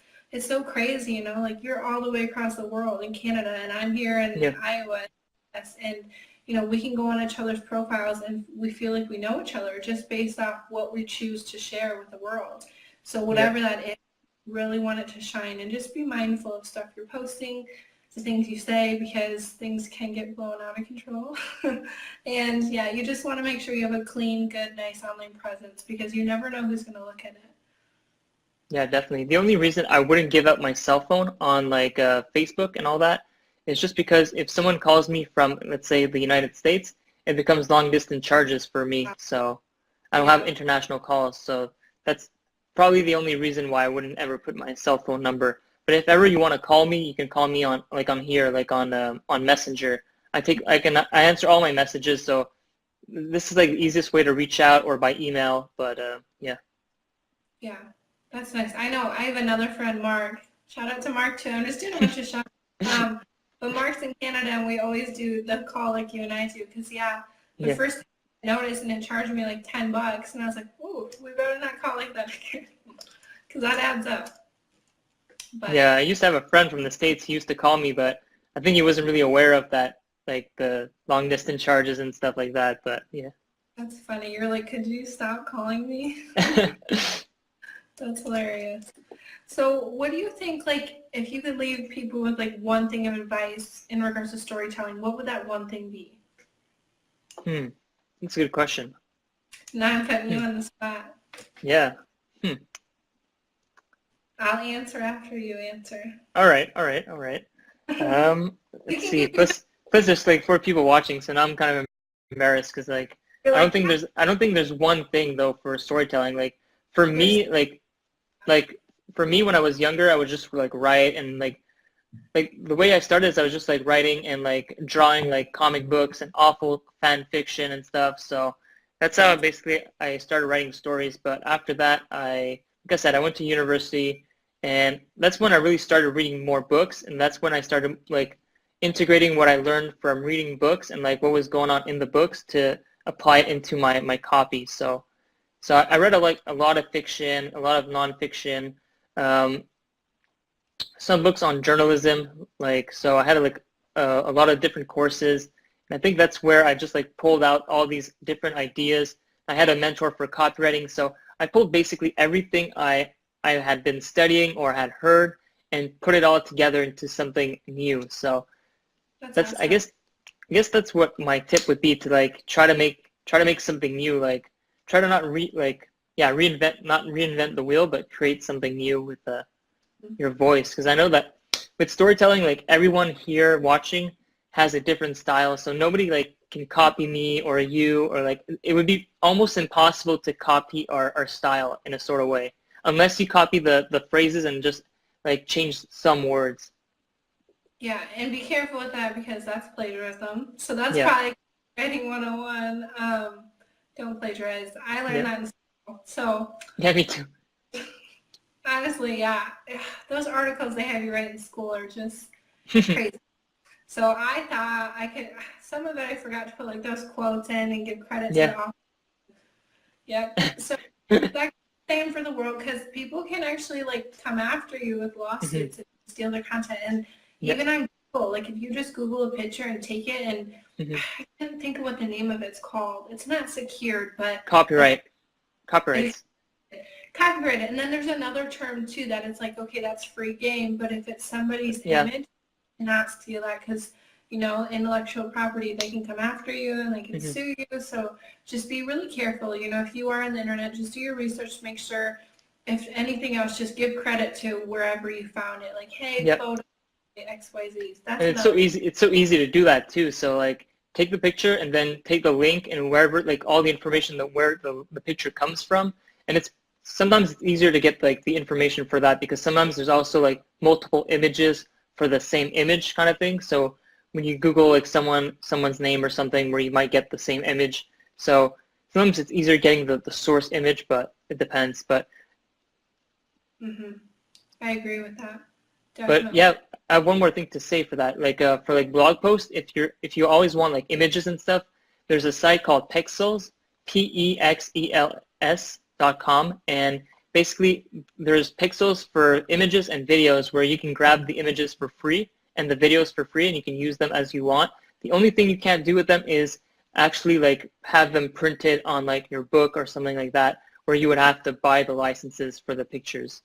so crazy, like you're all the way across the world in Canada and I'm here in Iowa. Yes, and, we can go on each other's profiles and we feel like we know each other just based off what we choose to share with the world. So whatever that is, really want it to shine, and just be mindful of stuff you're posting, the things you say, because things can get blown out of control. And yeah, you just want to make sure you have a clean, good, nice online presence, because you never know who's going to look at it. Yeah, definitely. The only reason I wouldn't give out my cell phone on like Facebook and all that is just because if someone calls me from, let's say, the United States, it becomes long distance charges for me. So I don't have international calls. So that's probably the only reason why I wouldn't ever put my cell phone number. But if ever you want to call me, you can call me on here, like on Messenger. I answer all my messages. So this is like the easiest way to reach out, or by email. But yeah. Yeah, that's nice. I know. I have another friend, Mark. Shout out to Mark too. I'm just doing a bunch of shout outs. But Mark's in Canada, and we always do the call like you and I do. Because the first thing I noticed, and it charged me like $10, and I was like, "Ooh, we better not call like that," because that adds up. But yeah, I used to have a friend from the States. He used to call me, but I think he wasn't really aware of that, like the long distance charges and stuff like that. But yeah. That's funny. You're like, could you stop calling me? That's hilarious. So what do you think, like, if you could leave people with like one thing of advice in regards to storytelling, what would that one thing be? That's a good question. Now I'm putting you on the spot. Yeah. I'll answer after you answer. All right. Let's see. Plus there's like 4 people watching, so now I'm kind of embarrassed because like I don't think there's one thing though for storytelling. Like for me, like for me when I was younger, I would just like write, and like the way I started is I was just like writing and like drawing like comic books and awful fan fiction and stuff. So that's how basically I started writing stories. But after that, like I said, I went to university, and that's when I really started reading more books, and that's when I started like integrating what I learned from reading books and like what was going on in the books to apply it into my copy. So I read a lot of fiction, a lot of nonfiction, some books on journalism. So I had like a lot of different courses, and I think that's where I just like pulled out all these different ideas. I had a mentor for copywriting, so I pulled basically everything I had been studying or had heard and put it all together into something new. So that's awesome. I guess that's what my tip would be, to like try to make something new. Like try to not reinvent the wheel, but create something new with your voice. Because I know that with storytelling, like everyone here watching has a different style, so nobody like can copy me or you, or like it would be almost impossible to copy our style in a sort of way, unless you copy the phrases and just like change some words. Yeah, and be careful with that, because that's plagiarism. So that's probably writing 101. Don't plagiarize. I learned that in school. So yeah, me too. Honestly, yeah. Those articles they have you write in school are just crazy. So I thought I could, some of it I forgot to put like those quotes in and give credit to the author. Yep. So that's the same for the world, because people can actually like come after you with lawsuits and steal their content. And even on Google, like if you just Google a picture and take it, and I can't think of what the name of it's called. It's not secured, but copyrights. Copyrighted. And then there's another term too that it's like, okay, that's free game, but if it's somebody's image, not steal that, because intellectual property, they can come after you and they can sue you. So just be really careful. If you are on the internet, just do your research, make sure, if anything else, just give credit to wherever you found it. Like, hey, photo, XYZ. That's And another thing. it's so easy to do that too. So like take the picture and then take the link and wherever like all the information that where the picture comes from. And it's sometimes it's easier to get like the information for that because sometimes there's also like multiple images for the same image kind of thing. So when you Google like someone's name or something where you might get the same image. So sometimes it's easier getting the source image, but it depends. I agree with that. But Definitely. yeah, I have one more thing to say for that. Like for like blog posts, if you always want like images and stuff, there's a site called Pexels, PEXELS.com, and basically there's pixels for images and videos where you can grab the images for free and the videos for free, and you can use them as you want. The only thing you can't do with them is actually like have them printed on like your book or something like that, where you would have to buy the licenses for the pictures.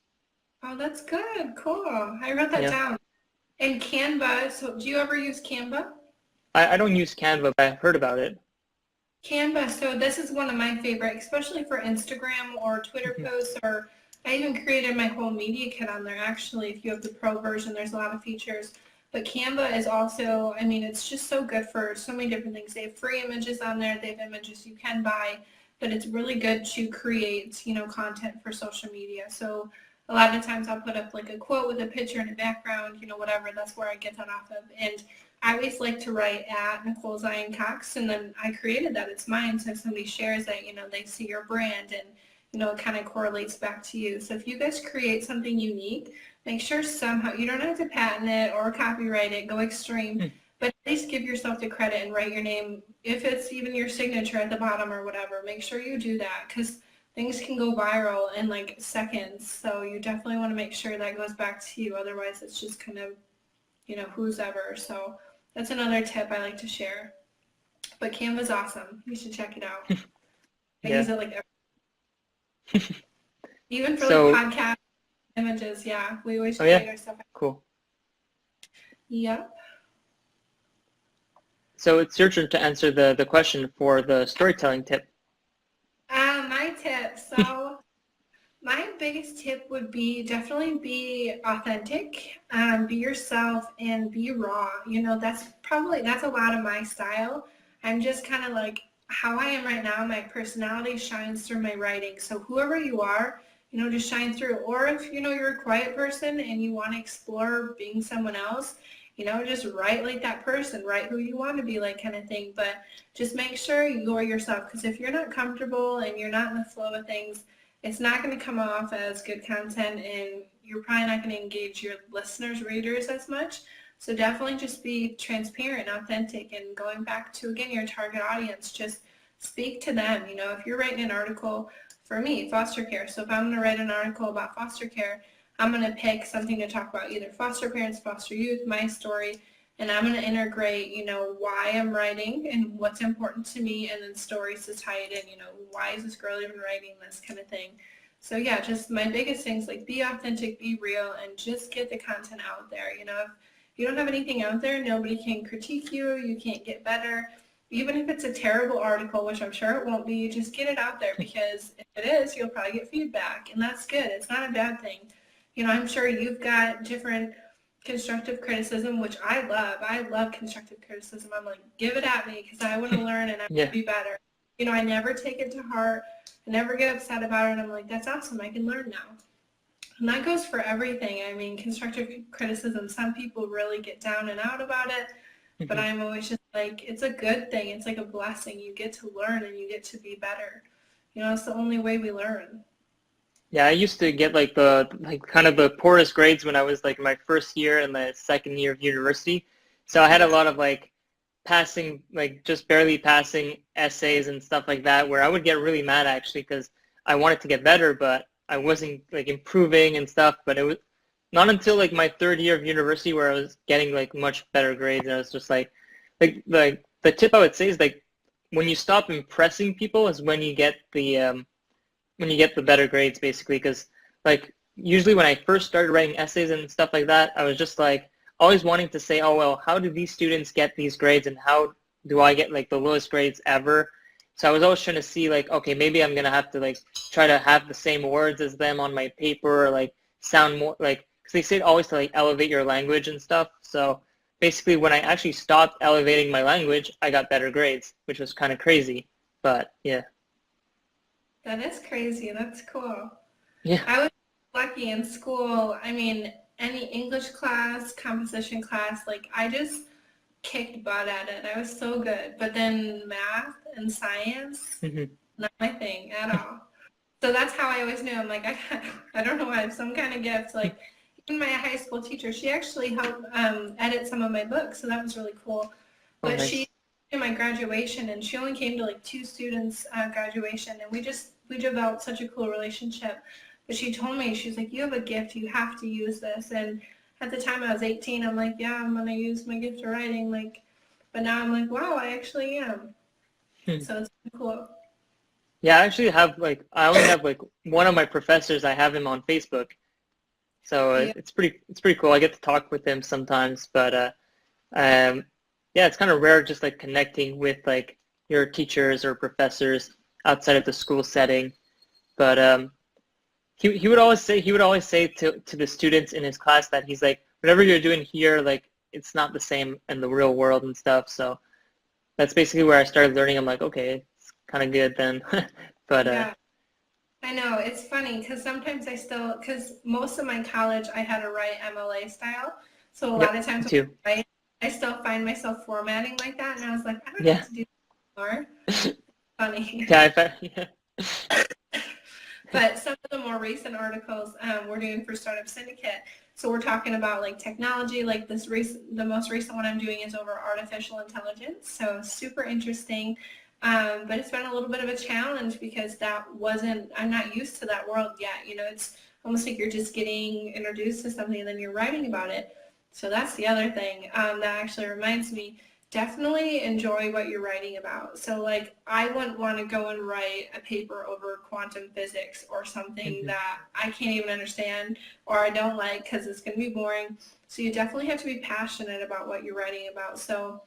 Oh, that's good. Cool. I wrote that Yeah. down. And Canva. So do you ever use Canva? I don't use Canva, but I've heard about it. Canva. So this is one of my favorite, especially for Instagram or Twitter posts, or I even created my whole media kit on there. Actually, if you have the pro version, there's a lot of features. But Canva is also, I mean, it's just so good for so many different things. They have free images on there. They have images you can buy, but it's really good to create, content for social media. So a lot of times I'll put up like a quote with a picture in the background, whatever. That's where I get that off of. And I always like to write at Nicole Zeien-Cox, and then I created that. It's mine. So if somebody shares it, they see your brand, and it kind of correlates back to you. So if you guys create something unique, make sure somehow, you don't have to patent it or copyright it, go extreme, but at least give yourself the credit and write your name. If it's even your signature at the bottom or whatever, make sure you do that, because things can go viral in like seconds. So you definitely want to make sure that goes back to you. Otherwise, it's just kind of, who's ever. So that's another tip I like to share. But Canva's awesome. You should check it out. I Yeah. use it like even for like So, podcast images. Yeah, we always oh create yeah, our stuff. cool. Yep. So it's your turn to answer the question for the storytelling tip. My tip. So my biggest tip would be definitely be authentic, be yourself, and be raw. That's a lot of my style. I'm just kind of like how I am right now. My personality shines through my writing. So whoever you are, just shine through. Or if, you're a quiet person and you want to explore being someone else, just write like that person, write who you want to be like kind of thing. But just make sure you're yourself, because if you're not comfortable and you're not in the flow of things, it's not going to come off as good content, and you're probably not going to engage your listeners, readers as much. So definitely just be transparent, authentic, and going back to, again, your target audience, just speak to them. If you're writing an article, for me, foster care. So if I'm going to write an article about foster care, I'm going to pick something to talk about, either foster parents, foster youth, my story, and I'm going to integrate, why I'm writing and what's important to me, and then stories to tie it in, why is this girl even writing this kind of thing. So yeah, just my biggest things, like be authentic, be real, and just get the content out there. If you don't have anything out there, nobody can critique you, you can't get better. Even if it's a terrible article, which I'm sure it won't be, just get it out there, because if it is, you'll probably get feedback, and that's good. It's not a bad thing. I'm sure you've got different constructive criticism, which I love. I love constructive criticism. I'm like, give it at me, because I want to learn and I want Yeah. to be better. I never take it to heart. I never get upset about it. And I'm like, that's awesome. I can learn now. And that goes for everything. I mean, constructive criticism, some people really get down and out about it, but I'm always just like, it's a good thing. It's like a blessing. You get to learn and you get to be better. It's the only way we learn. Yeah, I used to get like kind of the poorest grades when I was like my first year and the second year of university. So I had a lot of like passing, like just barely passing essays and stuff like that, where I would get really mad actually because I wanted to get better, but I wasn't like improving and stuff. But it was not until like my third year of university where I was getting like much better grades, and I was just like the tip I would say is like when you stop impressing people is when you get the better grades, basically. Because like usually when I first started writing essays and stuff like that, I was just like always wanting to say, oh well, how do these students get these grades, and how do I get like the lowest grades ever? So I was always trying to see like, okay, maybe I'm gonna have to like try to have the same words as them on my paper, or like sound more like because they say always to like elevate your language and stuff. So basically when I actually stopped elevating my language, I got better grades, which was kind of crazy. But yeah. That is crazy. That's cool. Yeah. I was lucky in school. I mean, any English class, composition class, like I just kicked butt at it. I was so good. But then math and science, Hmm. not my thing at all. So that's how I always knew. I'm like, I don't know, I have some kind of gift. Like, even my high school teacher, she actually helped edit some of my books, so that was really cool. Oh, But she nice. did my graduation, and she only came to like 2 students' graduation, and we developed such a cool relationship. But she told me, she's like, you have a gift, you have to use this. And at the time I was 18, I'm like, yeah, I'm gonna use my gift of writing. Like, but now I'm like, wow, I actually am. Hmm. So it's cool. Yeah, I actually have like, I only have like one of my professors, I have him on Facebook. So Yeah. it's pretty cool. I get to talk with him sometimes, but um, yeah, it's kind of rare just like connecting with like your teachers or professors outside of the school setting. But he would always say to the students in his class that he's like, whatever you're doing here, like it's not the same in the real world and stuff. So that's basically where I started learning. I'm like, okay, it's kind of good then. But Yeah. I know, it's funny because sometimes because most of my college I had to write MLA style. So a lot yep, of me times when too. I write, I still find myself formatting like that. And I was like, I don't have Yeah. to do that anymore. Funny. Yeah, yeah. But some of the more recent articles we're doing for Startup Syndicate. So we're talking about like technology, like the most recent one I'm doing is over artificial intelligence. So super interesting. But it's been a little bit of a challenge because I'm not used to that world yet. You know, it's almost like you're just getting introduced to something and then you're writing about it. So that's the other thing that actually reminds me, definitely enjoy what you're writing about. So like I wouldn't want to go and write a paper over quantum physics or something Hmm. that I can't even understand or I don't like because it's going to be boring. So you definitely have to be passionate about what you're writing about. So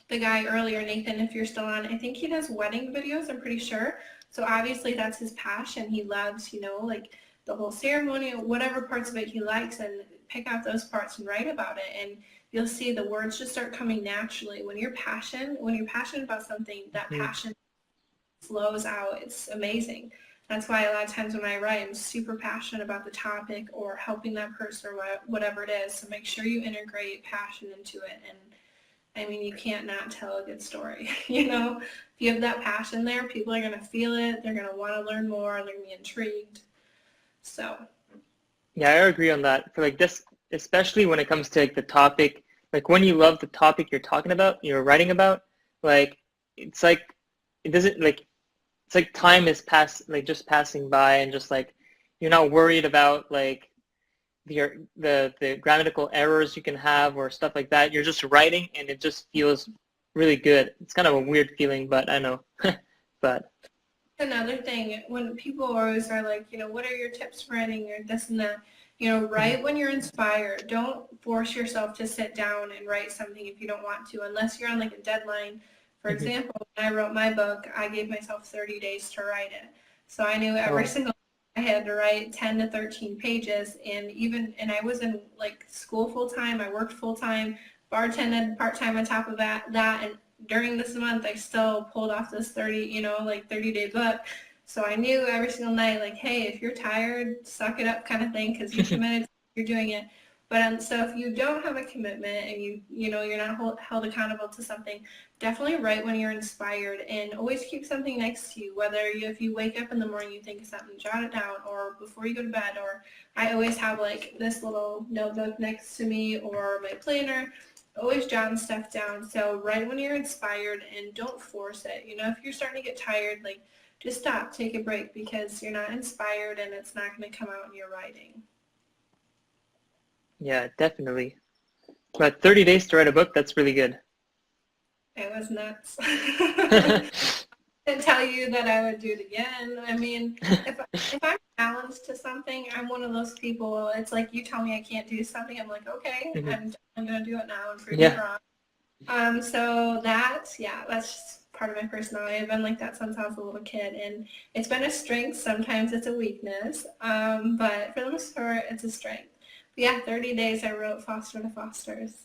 the guy earlier, Nathan, if you're still on, I think he does wedding videos, I'm pretty sure. So obviously that's his passion. He loves, like the whole ceremony, whatever parts of it he likes, and pick out those parts and write about it. And you'll see the words just start coming naturally. When you're passionate about something, that Hmm. passion flows out. It's amazing. That's why a lot of times when I write, I'm super passionate about the topic or helping that person or whatever it is. So make sure you integrate passion into it. And I mean, you can't not tell a good story. If you have that passion there, people are going to feel it. They're going to want to learn more. They're going to be intrigued. So, Yeah, I agree on that. For like this, especially when it comes to like the topic, like when you love the topic you're talking about, you're writing about, like it's like it doesn't like it's like time is like just passing by and just like you're not worried about like the grammatical errors you can have or stuff like that. You're just writing and it just feels really good. It's kind of a weird feeling, but I know. But another thing, when people always are like, what are your tips for writing or this and that, mhm, write when you're inspired. Don't force yourself to sit down and write something if you don't want to, unless you're on like a deadline. For mhm. example, when I wrote my book, I gave myself 30 days to write it. So I knew every Oh, single I had to write 10 to 13 pages, and I was in like school full time. I worked full time, bartended part time on top of that, and during this month I still pulled off this 30-day book. So I knew every single night, like, hey, if you're tired, suck it up kind of thing, because you're committed, you're doing it. But so if you don't have a commitment and you're not held accountable to something, definitely write when you're inspired and always keep something next to you. If you wake up in the morning, you think of something, jot it down, or before you go to bed, or I always have like this little notebook next to me or my planner, always jotting stuff down. So write when you're inspired and don't force it. If you're starting to get tired, like just stop, take a break because you're not inspired and it's not going to come out in your writing. yeah, definitely. But 30 days to write a book, that's really good. It was nuts. I can tell you that I would do it again. I mean, if I'm challenged to something, I'm one of those people. It's like you tell me I can't do something, I'm like, okay, Mhm. I'm going to do it now and prove you Yeah, wrong. So that's just part of my personality. I've been like that since I was a little kid, and it's been a strength. Sometimes it's a weakness, but for the most part, it's a strength Yeah, 30 days I wrote Foster to Fosters.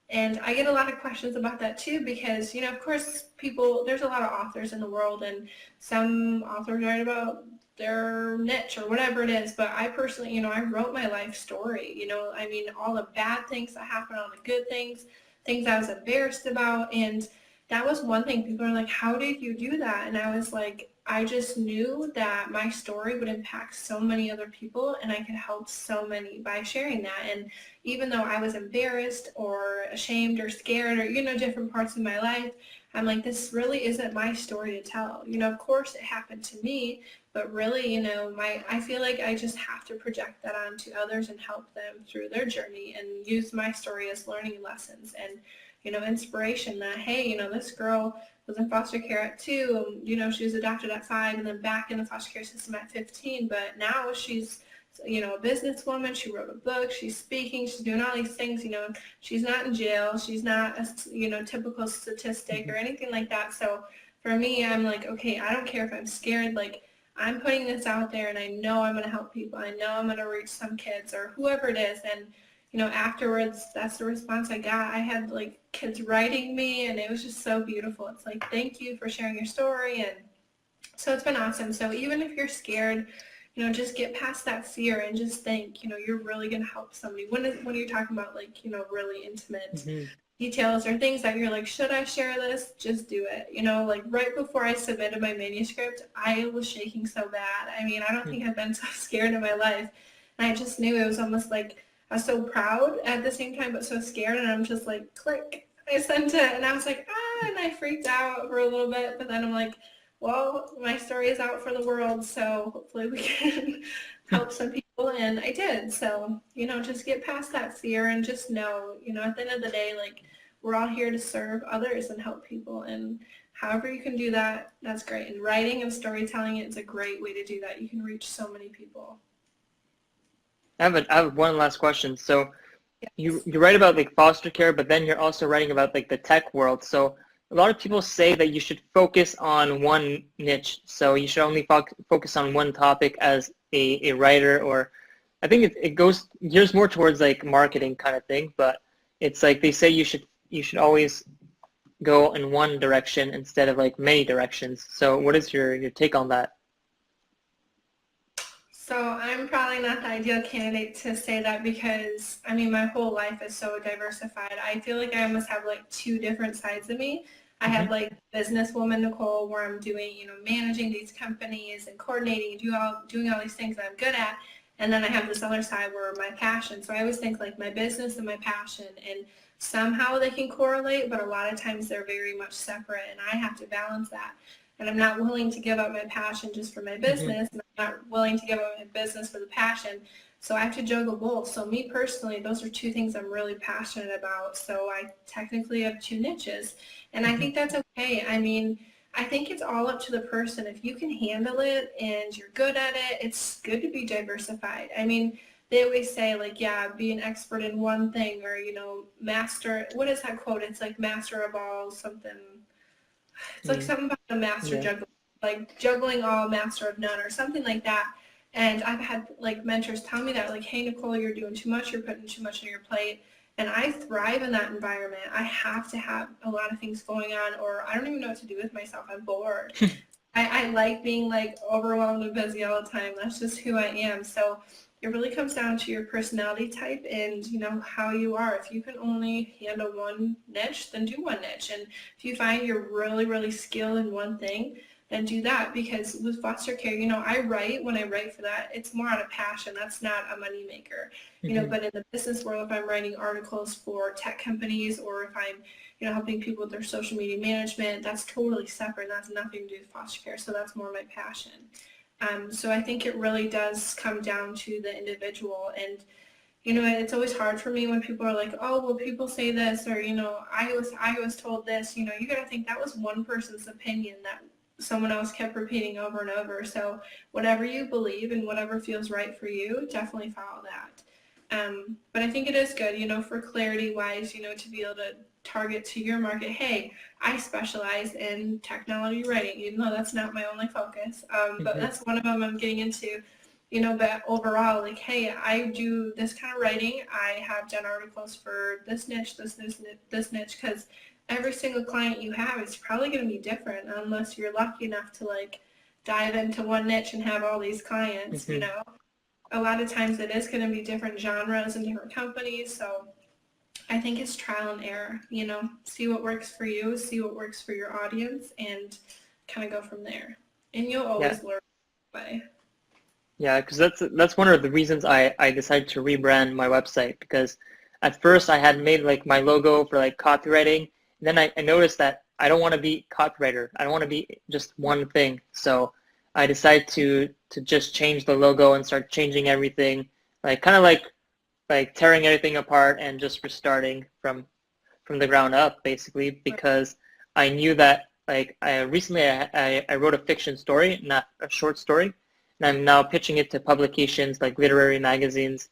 And I get a lot of questions about that too because, of course, there's a lot of authors in the world and some authors write about their niche or whatever it is. But I personally, I wrote my life story, I mean, all the bad things that happened, all the good things, things I was embarrassed about. And that was one thing. People are like, how did you do that? And I was like, I just knew that my story would impact so many other people and I could help so many by sharing that. And even though I was embarrassed or ashamed or scared or, different parts of my life, I'm like, this really isn't my story to tell. Of course it happened to me, but really, I feel like I just have to project that onto others and help them through their journey and use my story as learning lessons and, inspiration that, hey, this girl was in foster care at 2, she was adopted at 5 and then back in the foster care system at 15, but now she's a businesswoman. She wrote a book, she's speaking, she's doing all these things, she's not in jail, she's not a, typical statistic or anything like that. So for me, I'm like, okay, I don't care if I'm scared, like I'm putting this out there and I know I'm going to help people. I know I'm going to reach some kids or whoever it is. And, afterwards, that's the response I got. I had like kids writing me and it was just so beautiful. It's like, thank you for sharing your story. And so it's been awesome. So even if you're scared, just get past that fear and just think, you're really going to help somebody. When you're talking about like, really intimate details or things that you're like, should I share this? Just do it. Like right before I submitted my manuscript, I was shaking so bad. I mean, I don't think I've been so scared in my life. And I just knew it was almost like I was so proud at the same time, but so scared. And I'm just like, click. I sent it and I was like, and I freaked out for a little bit. But then I'm like, well, my story is out for the world, so hopefully we can help some people, and I did. So, just get past that fear and just know, at the end of the day, like, we're all here to serve others and help people, and however you can do that, that's great. And writing and storytelling is a great way to do that. You can reach so many people. I have one last question. So Yes. you write about like foster care, but then you're also writing about like the tech world. So a lot of people say that you should focus on one niche. So you should only focus on one topic as a writer, or I think it gears more towards like marketing kind of thing, but it's like they say you should always go in one direction instead of like many directions. So what is your take on that? So I'm probably not the ideal candidate to say that because, I mean, my whole life is so diversified. I feel like I almost have like 2 different sides of me. I have like businesswoman Nicole where I'm doing, managing these companies and coordinating and doing all these things that I'm good at. And then I have this other side where my passion. So I always think like my business and my passion and somehow they can correlate, but a lot of times they're very much separate and I have to balance that. And I'm not willing to give up my passion just for my business. And I'm not willing to give up my business for the passion. So I have to juggle both. So me personally, those are 2 things I'm really passionate about. So I technically have 2 niches. And I think that's okay. I mean, I think it's all up to the person. If you can handle it and you're good at it, it's good to be diversified. I mean, they always say like, yeah, be an expert in one thing or, master, what is that quote? It's like master of all something. It's like something about a master juggler, like juggling all, master of none, or something like that. And I've had like mentors tell me that, like, hey, Nicole, you're doing too much, you're putting too much on your plate. And I thrive in that environment. I have to have a lot of things going on, or I don't even know what to do with myself. I'm bored. I like being like overwhelmed and busy all the time. That's just who I am. So it really comes down to your personality type and how you are. If you can only handle one niche, then do one niche. And if you find you're really, really skilled in one thing, then do that. Because with foster care, I write, when I write for that, it's more out of passion. That's not a money maker. But in the business world, if I'm writing articles for tech companies or if I'm helping people with their social media management, that's totally separate. That's nothing to do with foster care. So that's more my passion. So I think it really does come down to the individual. And, it's always hard for me when people are like, oh, well, people say this, or, I was told this, you got to think that was one person's opinion that someone else kept repeating over and over. So whatever you believe and whatever feels right for you, definitely follow that. But I think it is good, for clarity wise, to be able to target to your market. Hey, I specialize in technology writing, even though that's not my only focus. But that's one of them I'm getting into. but overall, like, hey, I do this kind of writing. I have done articles for this niche, this niche, because every single client you have is probably going to be different unless you're lucky enough to like dive into one niche and have all these clients, A lot of times it is going to be different genres and different companies, so I think it's trial and error, see what works for you, see what works for your audience, and kind of go from there. And you'll always learn that way. Yeah, because that's one of the reasons I decided to rebrand my website, because at first I had made like my logo for like copywriting, and then I noticed that I don't want to be copywriter. I don't want to be just one thing. So I decided to just change the logo and start changing everything, like kind of like tearing everything apart and just restarting from the ground up, basically, because I knew that like recently I wrote a fiction story, not a short story, and I'm now pitching it to publications like literary magazines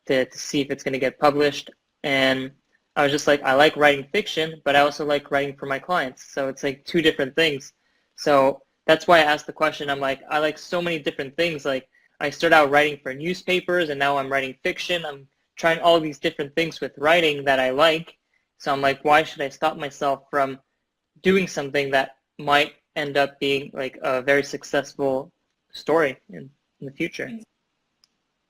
to see if it's going to get published. And I was just like, I like writing fiction, but I also like writing for my clients. So it's like two different things. So that's why I asked the question. I'm like, I like so many different things. Like I started out writing for newspapers, and now I'm writing fiction. I'm trying all these different things with writing that I like. So I'm like, why should I stop myself from doing something that might end up being like a very successful story in the future?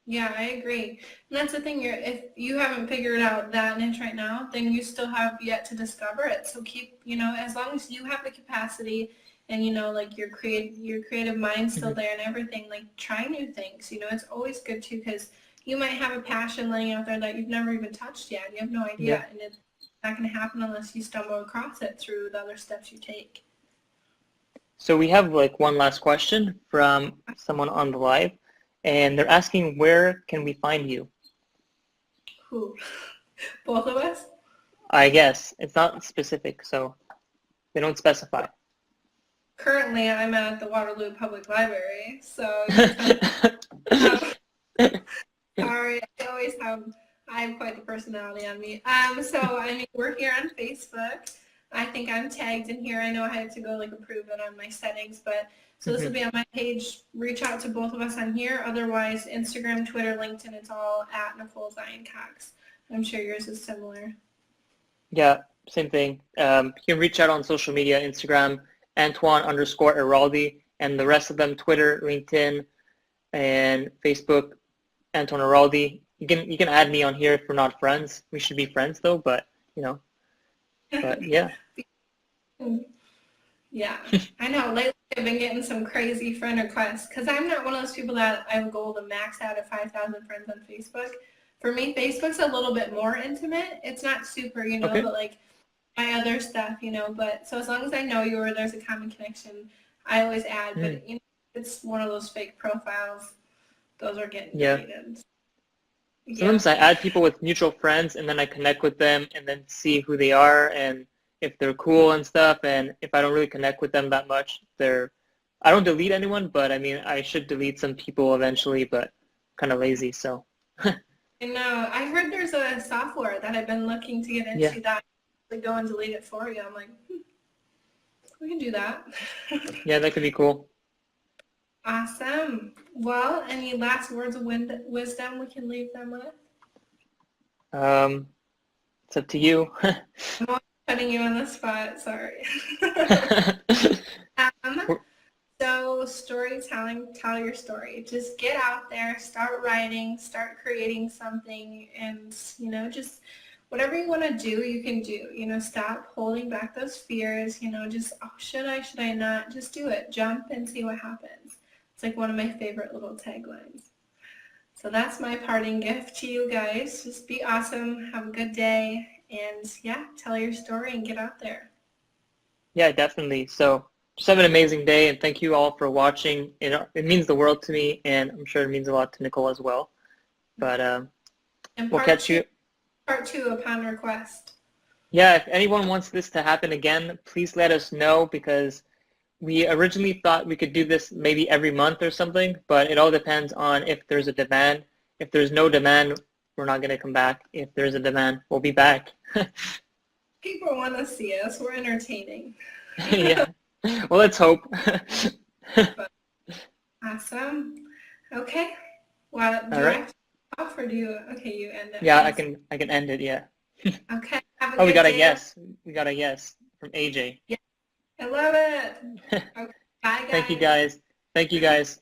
Yeah, I agree. And that's the thing, if you haven't figured out that niche right now, then you still have yet to discover it. So keep, as long as you have the capacity and, like your creative mind's still there and everything, like try new things. It's always good too, because you might have a passion laying out there that you've never even touched yet. You have no idea. And it's not going to happen unless you stumble across it through the other steps you take. So we have like one last question from someone on the live, and they're asking, where can we find you? Who? Both of us? I guess. It's not specific, so they don't specify. Currently, I'm at the Waterloo Public Library, so sorry, I have quite the personality on me. We're here on Facebook. I think I'm tagged in here. I know I had to go like approve it on my settings, but so this will be on my page. Reach out to both of us on here. Otherwise, Instagram, Twitter, LinkedIn, it's all at Nicole Zeien-Cox. I'm sure yours is similar. Yeah, same thing. You can reach out on social media, Instagram, Antoine_Araldi, and the rest of them, Twitter, LinkedIn, and Facebook, Antoine Araldi. You can add me on here if we're not friends. We should be friends though, but but yeah. Yeah, I know. Lately, I've been getting some crazy friend requests because I'm not one of those people that I have a goal to max out at 5,000 friends on Facebook. For me, Facebook's a little bit more intimate. It's not super, but like my other stuff, But so as long as I know you or there's a common connection, I always add. But it's one of those fake profiles. Those are getting deleted. Sometimes I add people with mutual friends, and then I connect with them and then see who they are and if they're cool and stuff. And if I don't really connect with them that much, I don't delete anyone, but I mean, I should delete some people eventually, but kind of lazy, so. I know. I heard there's a software that I've been looking to get into that will go and delete it for you. I'm like, we can do that. Yeah, that could be cool. Awesome. Well, any last words of wisdom we can leave them with? It's up to you. I'm always putting you on the spot. Sorry. So storytelling, tell your story. Just get out there, start writing, start creating something, and, just whatever you want to do, you can do. Stop holding back those fears, just, oh, should I not? Just do it. Jump and see what happens. It's like one of my favorite little taglines. So that's my parting gift to you guys. Just be awesome. Have a good day. And tell your story and get out there. Yeah, definitely. So just have an amazing day, and thank you all for watching. It means the world to me, and I'm sure it means a lot to Nicole as well. But we'll catch you. Part 2 upon request. Yeah, if anyone wants this to happen again, please let us know, because we originally thought we could do this maybe every month or something, but it all depends on if there's a demand. If there's no demand, we're not going to come back. If there's a demand, we'll be back. People want to see us. We're entertaining. Yeah. Well, let's hope. Awesome. Okay. Well, All do I right. have to off or do you? Okay, you end it. Yeah, Awesome. I can end it. Yeah. Okay. Have a Oh, we good got a day. yes. We got a yes from AJ. Yeah, I love it. Okay. Bye, Thank you guys. guys. Thank you guys.